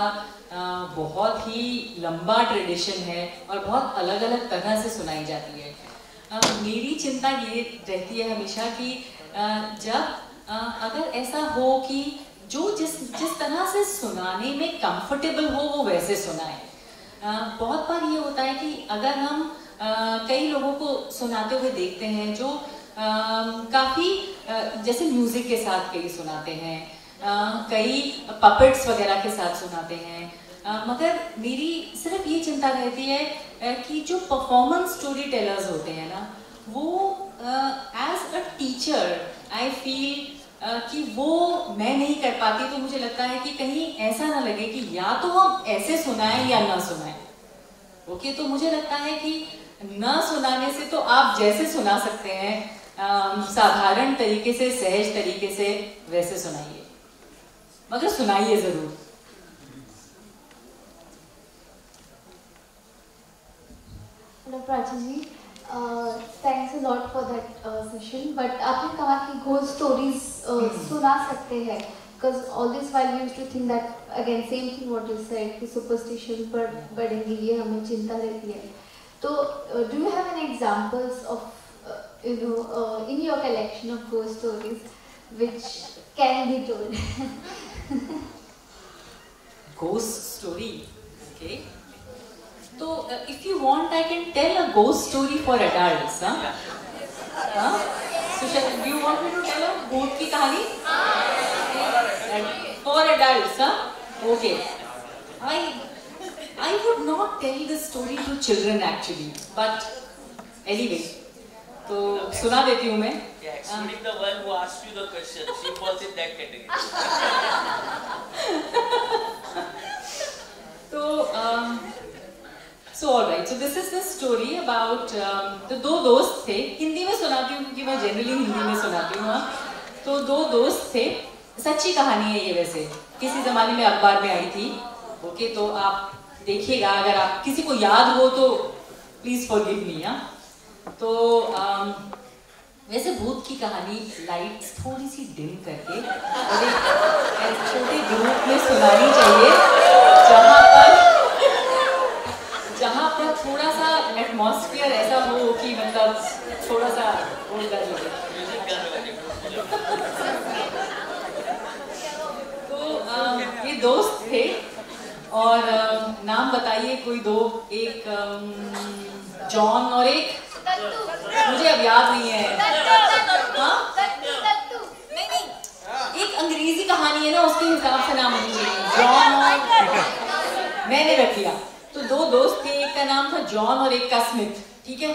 बहुत ही लंबा ट्रेडिशन है और बहुत अलग अलग तरह से सुनाई जाती है। मेरी चिंता ये रहती है हमेशा कि जब अगर ऐसा हो कि जो जिस तरह से सुनाने में कंफर्टेबल हो वो वैसे सुनाए। बहुत बार ये होता है कि अगर हम कई लोगों को सुनाते हुए देखते हैं जो काफ़ी जैसे म्यूज़िक के साथ कई सुनाते हैं, कई पपेट्स वगैरह के साथ सुनाते हैं, मगर मेरी सिर्फ ये चिंता रहती है कि जो परफॉर्मेंस स्टोरी टेलर्स होते हैं ना, वो as a teacher I feel कि वो मैं नहीं कर पाती। तो मुझे लगता है कि कहीं ऐसा ना लगे कि या तो हम ऐसे सुनाएं या ना सुनाएं। ओके, तो मुझे लगता है कि ना सुनाने से तो आप जैसे सुना सकते हैं, साधारण तरीके से, सहज तरीके से वैसे सुनाइए, मगर सुनाइए जरूर। Prachi ji, thanks a lot for that session. But आपने कहा कि घोस्ट स्टोरीज सुना सकते हैं, because all this while we used to think that again same thing what you said कि सुपरस्टिशन पर बढ़ेंगी, ये हमें चिंता रहती है। तो do you have an examples of in your collection of ghost stories which can be told? Ghost story, okay. So if you want, I can tell a ghost story for adults, huh? So do you want me to tell a भूत की कहानी? For adults, huh? Okay. I would not tell this story to children actually, but anyway. तो सुना देती हूँ मैं। Excluding the one who asked you the question, she falls in that category. तो so alright, so this is the story about तो दो दोस्त थे। हिंदी में सुनाती हूँ क्योंकि मैं जनरली हिंदी में सुनाती हूँ। तो दो दोस्त थे, सच्ची कहानी है ये, वैसे किसी जमाने में अखबार में आई थी। ओके, तो आप देखिएगा, अगर आप किसी को याद हो तो प्लीज फॉरगिव मी। तो वैसे भूत की कहानी लाइट्स थोड़ी सी डिम करके और एक छोटे ग्रुप में सुनानी चाहिए जहाँ पर थोड़ा सा एटमॉस्फेयर ऐसा हो कि मतलब थोड़ा सा और डर लगे। तो ये दोस्त थे और नाम बताइए कोई दो, एक जॉन और एक मुझे अब याद नहीं है। हाँ? एक अंग्रेजी कहानी है ना, उसके हिसाब से नाम होनी चाहिए। जॉन और मैंने रख लिया। तो दो दोस्त थे, एक का नाम था जॉन और एक का स्मिथ, ठीक है।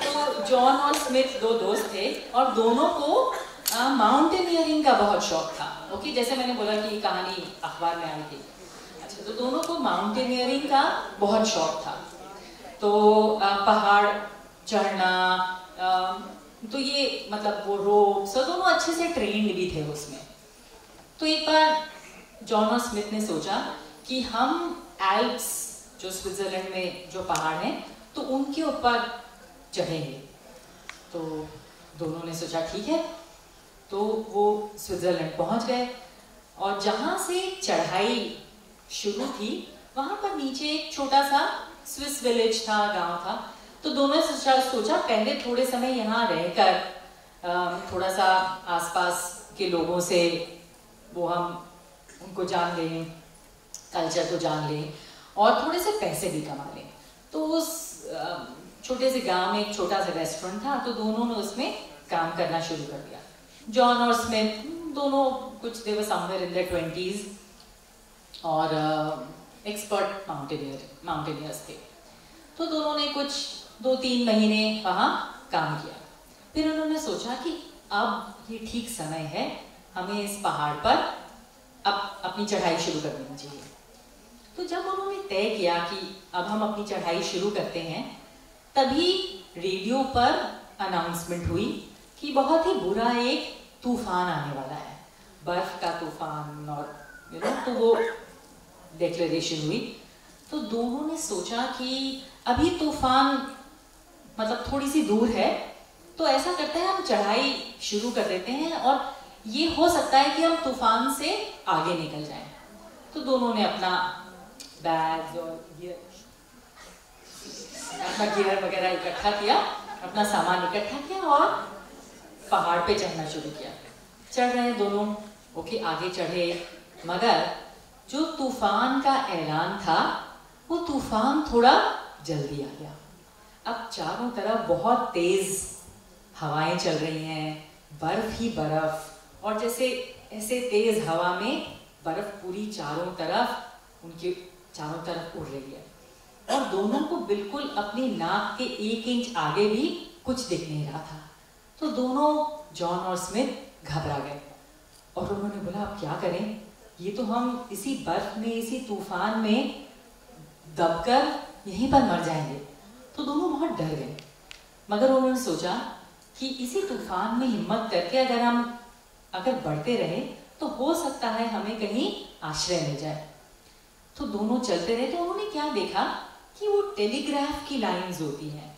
तो जॉन और स्मिथ दो दोस्त थे और दोनों को माउंटेनियरिंग का बहुत शौक था। ओके, जैसे मैंने बोला कि ये कहानी अखबार में आई थी। अच्छा, तो दोनों को माउंटेनियरिंग का बहुत शौक था। तो पहाड़ चढ़ना, तो ये मतलब वो रोप्स, और दोनों अच्छे से ट्रेंड भी थे उसमें। तो एक बार जॉन और स्मिथ ने सोचा कि हम एल्प्स, जो स्विट्जरलैंड में जो पहाड़ हैं, तो उनके ऊपर चढ़ेंगे। तो दोनों ने सोचा ठीक है। तो वो स्विट्जरलैंड पहुंच गए और जहाँ से चढ़ाई शुरू थी वहाँ पर नीचे एक छोटा सा स्विस विलेज था, गांव था। तो दोनों ने सोचा पहले थोड़े समय यहाँ रहकर थोड़ा सा आसपास के लोगों से वो हम उनको जान लें, कल्चर को जान लें और थोड़े से पैसे भी कमा लें। तो उस छोटे से गांव में एक छोटा सा रेस्टोरेंट था, तो दोनों ने उसमें काम करना शुरू कर दिया। जॉन और स्मिथ दोनों कुछ दे वर समवेयर इन देयर 20s और एक्सपर्ट माउंटेनियर्स थे। तो दोनों ने कुछ 2-3 महीने वहाँ काम किया। फिर उन्होंने सोचा कि अब ये ठीक समय है, हमें इस पहाड़ पर अब अपनी चढ़ाई शुरू कर देनी चाहिए। तो जब उन्होंने तय किया कि अब हम अपनी चढ़ाई शुरू करते हैं, तभी रेडियो पर अनाउंसमेंट हुई कि बहुत ही बुरा एक तूफान आने वाला है, बर्फ का तूफान, और तो वो डिक्लेरेशन हुई। तो दोनों ने सोचा कि अभी तूफान मतलब थोड़ी सी दूर है, तो ऐसा करते हैं हम चढ़ाई शुरू कर देते हैं और ये हो सकता है कि हम तूफान से आगे निकल जाएं। तो दोनों ने अपना बैग और अपना गियर वगैरह इकट्ठा किया, अपना सामान इकट्ठा किया और पहाड़ पे चढ़ना शुरू किया। चढ़ रहे दोनों, ओके, आगे चढ़े, मगर जो तूफान का ऐलान था वो तूफान थोड़ा जल्दी आ गया। अब चारों तरफ बहुत तेज हवाएं चल रही हैं, बर्फ ही बर्फ, और जैसे ऐसे तेज हवा में बर्फ पूरी चारों तरफ उनके चारों तरफ उड़ रही है और दोनों को बिल्कुल अपनी नाक के 1 इंच आगे भी कुछ दिख नहीं रहा था। तो दोनों जॉन और स्मिथ घबरा गए और उन्होंने बोला अब क्या करें, ये तो हम इसी बर्फ में, इसी तूफान में दबकर यहीं पर मर जाएंगे। तो दोनों बहुत डर गए, मगर उन्होंने सोचा कि इसी तूफान में हिम्मत करके अगर बढ़ते रहे तो हो सकता है हमें कहीं आश्रय मिल जाए। तो दोनों चलते रहे। तो उन्होंने क्या देखा कि वो टेलीग्राफ की लाइंस होती हैं,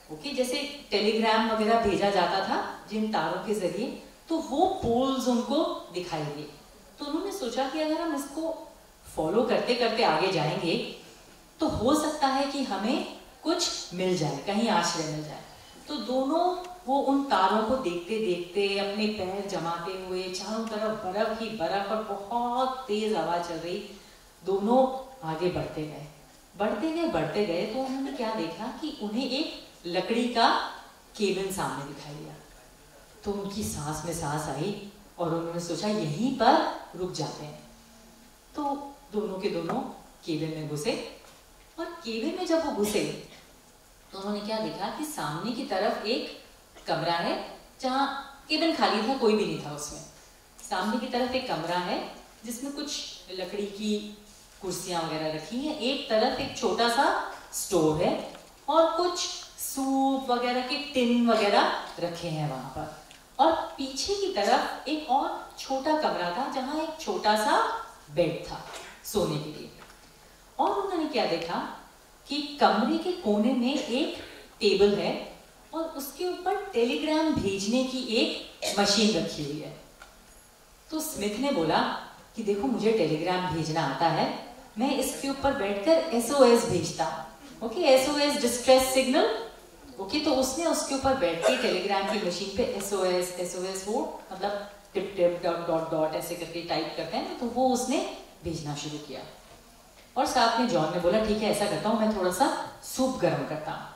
ओके, जैसे टेलीग्राम वगैरह भेजा जाता था जिन तारों के जरिए, तो वो पोल्स उनको दिखाई दिए। तो उन्होंने सोचा कि अगर हम इसको फॉलो करते करते आगे जाएंगे तो हो सकता है कि हमें कुछ मिल जाए, कहीं आश्रय मिल जाए। तो दोनों वो उन तारों को देखते देखते अपने पैर जमाते हुए, चारों तरफ बर्फ ही बर्फ और बहुत तेज हवा चल रही, दोनों आगे बढ़ते गए। तो उन्होंने क्या देखा कि उन्हें एक लकड़ी का केबिन सामने दिखाई दिया। तो उनकी सांस में सांस आई और उन्होंने सोचा यहीं पर रुक जाते हैं। तो दोनों के दोनों केबिन में घुसे और केबिन में जब वो घुसे तो उन्होंने क्या देखा कि सामने की तरफ एक कमरा है जहाँ केबिन खाली था, कोई भी नहीं था उसमें। सामने की तरफ एक कमरा है जिसमें कुछ लकड़ी की कुर्सियां वगैरह रखी हैं, एक तरफ एक छोटा सा स्टोव है और कुछ सूप वगैरह के टिन वगैरह रखे हैं वहां पर। और पीछे की तरफ एक और छोटा कमरा था जहाँ एक छोटा सा बेड था सोने के लिए। और उन्होंने क्या देखा कि कमरे के कोने में एक टेबल है और उसके ऊपर टेलीग्राम भेजने की एक मशीन रखी हुई है। तो स्मिथ ने बोला कि देखो मुझे टेलीग्राम भेजना आता है, मैं इसके ऊपर बैठकर SOS भेजता हूँ, okay, SOS distress signal, okay. तो उसने उसके ऊपर बैठ के टेलीग्राम की मशीन पे SOS वो मतलब tip tip dot dot dot ऐसे करके टाइप करते हैं, तो वो उसने भेजना शुरू किया। और साथ में जॉन ने बोला ठीक है ऐसा करता हूँ, मैं थोड़ा सा सूप गर्म करता हूँ।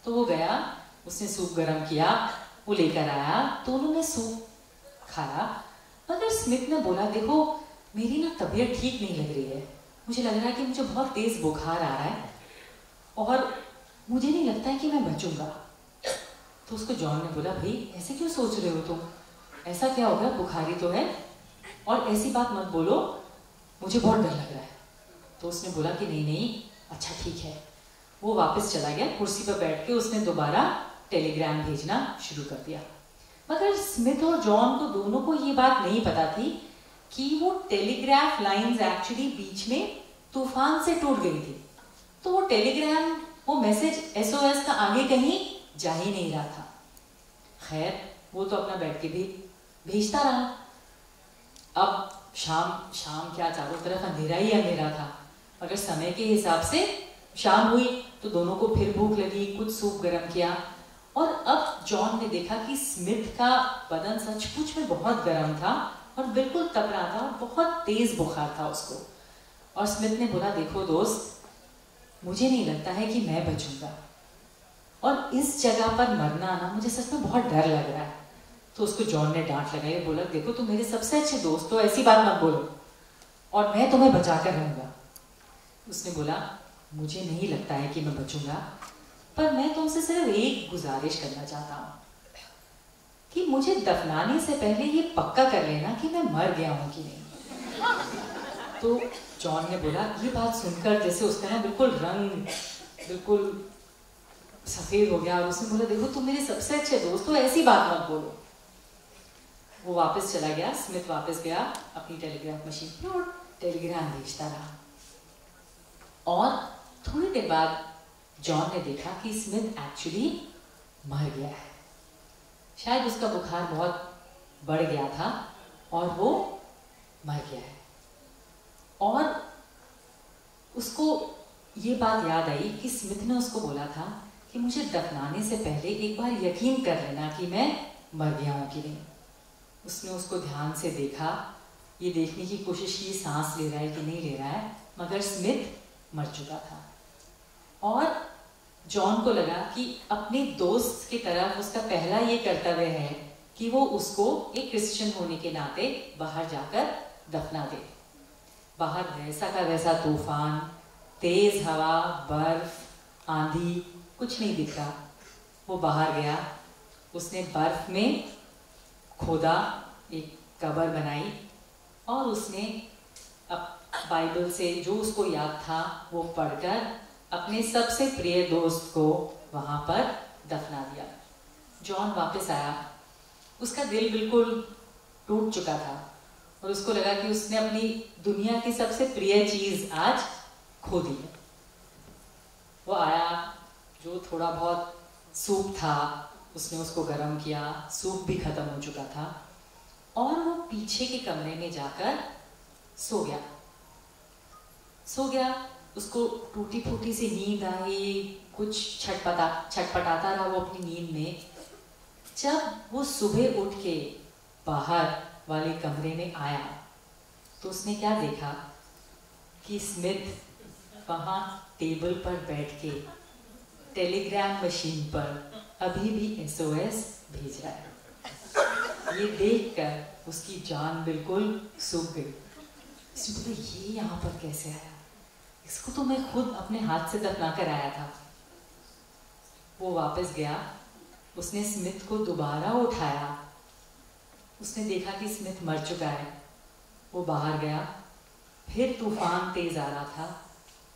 तो वो गया, उसने सूप गर्म किया, वो लेकर आया, दोनों ने सूप खाया। मगर स्मिथ ने बोला देखो मेरी ना तबीयत ठीक नहीं लग रही है, मुझे लग रहा है कि मुझे बहुत तेज बुखार आ रहा है और मुझे नहीं लगता है कि मैं बचूंगा। तो उसको जॉन ने बोला भाई ऐसे क्यों सोच रहे हो तुम, ऐसा क्या होगा, बुखारी तो है और ऐसी बात मत बोलो, मुझे बहुत डर लग रहा है। तो उसने बोला कि नहीं नहीं अच्छा ठीक है। वो वापस चला गया, कुर्सी पर बैठ के उसने दोबारा टेलीग्राम भेजना शुरू कर दिया। मगर स्मिथ और जॉन को दोनों को ये बात नहीं पता थी कि वो टेलीग्राफ लाइंस एक्चुअली बीच में तूफान से टूट गई थी। तो वो टेलीग्राम, वो मैसेज एसओएस का आगे कहीं जा ही नहीं रहा था। खैर वो तो अपना बैठ के भी भेजता रहा। अब शाम क्या, चारों तरफ अंधेरा ही अंधेरा था, मगर समय के हिसाब से शाम हुई तो दोनों को फिर भूख लगी, कुछ सूप गर्म किया। और अब जॉन ने देखा कि स्मिथ का बदन सचमुच में बहुत गर्म था और बिल्कुल तप रहा था, बहुत तेज बुखार था उसको। और स्मिथ ने बोला देखो दोस्त, मुझे नहीं लगता है कि मैं बचूंगा और इस जगह पर मरना ना मुझे सच में बहुत डर लग रहा है। तो उसको जॉन ने डांट लगाई, बोला देखो तुम मेरे सबसे अच्छे दोस्त हो, ऐसी बात मत बोलो और मैं तुम्हें बचा कर रहूंगा। उसने बोला मुझे नहीं लगता है कि मैं बचूंगा, पर मैं तुमसे सिर्फ एक गुजारिश करना चाहता हूँ कि मुझे दफनाने से पहले ये पक्का कर लेना कि मैं मर गया हूँ कि नहीं। तो जॉन ने बोला, ये बात सुनकर जैसे उसका ना बिल्कुल रंग बिल्कुल सफेद हो गया और उसने बोला देखो तुम मेरे सबसे अच्छे दोस्त हो, ऐसी बात मत बोलो। वो वापस चला गया, स्मिथ वापस गया अपनी टेलीग्राफ मशीन पे और टेलीग्राम भेजता रहा। और थोड़ी देर बाद जॉन ने देखा कि स्मिथ एक्चुअली मर गया है। शायद उसका बुखार बहुत बढ़ गया था और वो मर गया है। और उसको ये बात याद आई कि स्मिथ ने उसको बोला था कि मुझे दफनाने से पहले एक बार यकीन कर लेना कि मैं मर गया हूँ कि नहीं। उसने उसको ध्यान से देखा, ये देखने की कोशिश की सांस ले रहा है कि नहीं ले रहा है, मगर स्मिथ मर चुका था। और जॉन को लगा कि अपने दोस्त की तरफ उसका पहला ये कर्तव्य है कि वो उसको एक क्रिश्चियन होने के नाते बाहर जाकर दफना दे। बाहर वैसा का वैसा तूफान, तेज हवा, बर्फ, आंधी, कुछ नहीं दिख रहा। वो बाहर गया, उसने बर्फ में खोदा, एक कब्र बनाई और उसने बाइबल से जो उसको याद था वो पढ़कर अपने सबसे प्रिय दोस्त को वहां पर दफना दिया। जॉन वापस आया, उसका दिल बिल्कुल टूट चुका था और उसको लगा कि उसने अपनी दुनिया की सबसे प्रिय चीज आज खो दी है। वो आया, जो थोड़ा बहुत सूप था उसने उसको गर्म किया, सूप भी खत्म हो चुका था और वो पीछे के कमरे में जाकर सो गया। उसको टूटी फूटी सी नींद आई, कुछ छटपटाता रहा वो अपनी नींद में। जब वो सुबह उठ के बाहर वाले कमरे में आया तो उसने क्या देखा कि स्मिथ वहां टेबल पर बैठ के टेलीग्राम मशीन पर अभी भी एसओएस भेज रहा है। ये देखकर उसकी जान बिल्कुल सूख गई। उसने बोला ये यहाँ पर कैसे आया, इसको तो मैं खुद अपने हाथ से दफना कर आया था। वो वापस गया, उसने स्मिथ को दोबारा उठाया, उसने देखा कि स्मिथ मर चुका है। वो बाहर गया, फिर तूफान तेज आ रहा था,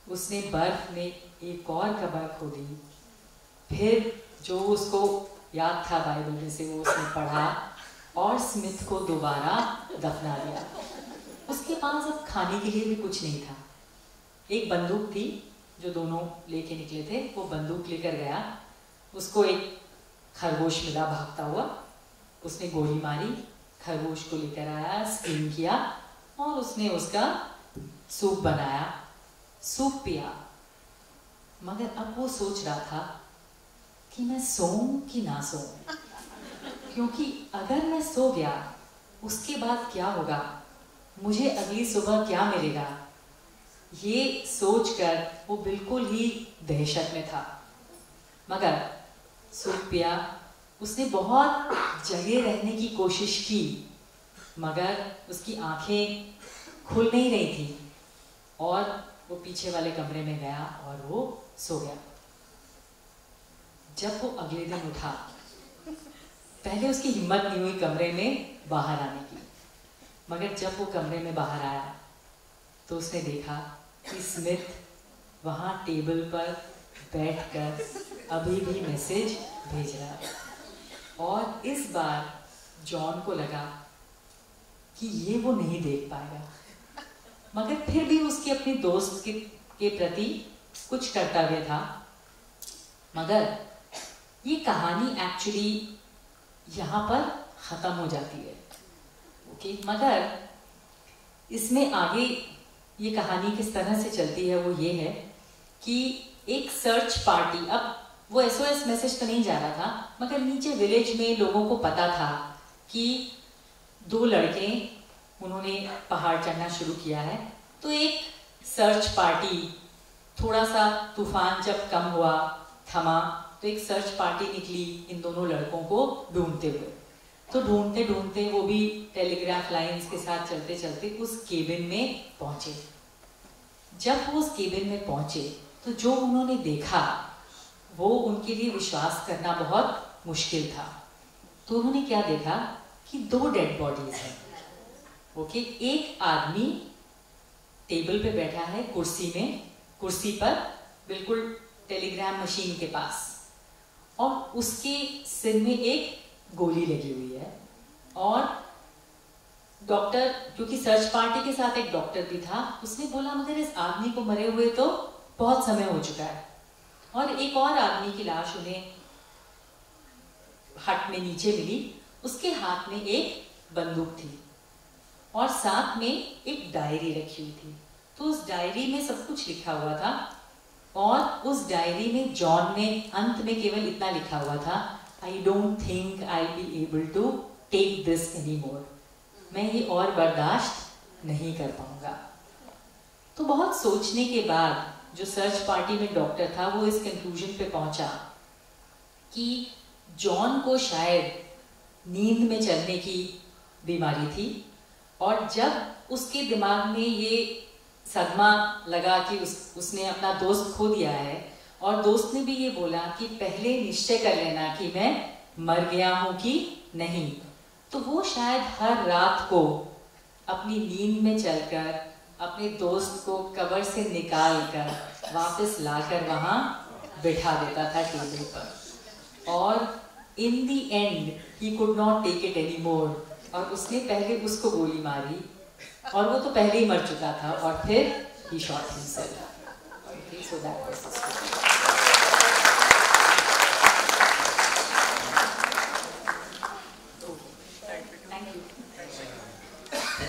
उसने बर्फ में एक और कब्र खोदी, फिर जो उसको याद था बाइबल में से वो उसने पढ़ा और स्मिथ को दोबारा दफना दिया। उसके पास अब खाने के लिए भी कुछ नहीं था। एक बंदूक थी जो दोनों लेके निकले थे, वो बंदूक लेकर गया, उसको एक खरगोश मिला भागता हुआ, उसने गोली मारी, खरगोश को लेकर आया, स्किन किया और उसने उसका सूप बनाया, सूप पिया। मगर अब वो सोच रहा था कि मैं सोऊं कि ना सोऊं, क्योंकि अगर मैं सो गया उसके बाद क्या होगा, मुझे अगली सुबह क्या मिलेगा, ये सोचकर वो बिल्कुल ही दहशत में था। मगर सूप पिया, उसने बहुत जगह रहने की कोशिश की, मगर उसकी आंखें खुल नहीं रही थी और वो पीछे वाले कमरे में गया और वो सो गया। जब वो अगले दिन उठा, पहले उसकी हिम्मत नहीं हुई कमरे में बाहर आने की, मगर जब वो कमरे में बाहर आया तो उसने देखा कि स्मिथ वहाँ टेबल पर बैठकर अभी भी मैसेज भेज रहा है। और इस बार जॉन को लगा कि ये वो नहीं देख पाएगा, मगर फिर भी उसके अपने दोस्त के प्रति कुछ कर्तव्य था। मगर ये कहानी एक्चुअली यहाँ पर ख़त्म हो जाती है। ओके, मगर इसमें आगे ये कहानी किस तरह से चलती है वो ये है कि एक सर्च पार्टी, अब वो SOS मैसेज तो नहीं जा रहा था, मगर नीचे विलेज में लोगों को पता था कि 2 लड़के उन्होंने पहाड़ चढ़ना शुरू किया है। तो एक सर्च पार्टी, थोड़ा सा तूफान जब कम हुआ, थमा, तो एक सर्च पार्टी निकली इन दोनों लड़कों को ढूंढते हुए। तो ढूंढते ढूंढते वो भी टेलीग्राफ लाइंस के साथ चलते चलते उस केबिन में पहुंचे। जब वो उस केबिन में पहुंचे तो जो उन्होंने देखा वो उनके लिए विश्वास करना बहुत मुश्किल था। तो उन्होंने क्या देखा कि 2 डेड बॉडीज हैं। ओके, एक आदमी टेबल पे बैठा है कुर्सी पर बिल्कुल टेलीग्राम मशीन के पास, और उसके सिर में एक गोली लगी हुई है। और डॉक्टर, क्योंकि सर्च पार्टी के साथ एक डॉक्टर भी था, उसने बोला मगर इस आदमी को मरे हुए तो बहुत समय हो चुका है। और एक और आदमी की लाश उन्हें हट में नीचे मिली, उसके हाथ में एक बंदूक थी और साथ में एक डायरी रखी हुई थी। तो उस डायरी में सब कुछ लिखा हुआ था, और उस डायरी में जॉन ने अंत में केवल इतना लिखा हुआ था, I don't think I will be able to take this any more. मैं ये और बर्दाश्त नहीं कर पाऊंगा। तो बहुत सोचने के बाद जो सर्च पार्टी में डॉक्टर था वो इस कंक्लूजन पे पहुंचा कि जॉन को शायद नींद में चलने की बीमारी थी, और जब उसके दिमाग में ये सदमा लगा कि उसने अपना दोस्त खो दिया है, और दोस्त ने भी ये बोला कि पहले निश्चय कर लेना कि मैं मर गया हूं कि नहीं, तो वो शायद हर रात को अपनी नींद में चलकर अपने दोस्त को कब्र से निकाल कर वापस लाकर वहां बिठा देता था टेबल पर। और in the end he could not take it anymore, और उसने पहले उसको गोली मारी, और वो तो पहले ही मर चुका था, और फिर he shot himself. So that was the story.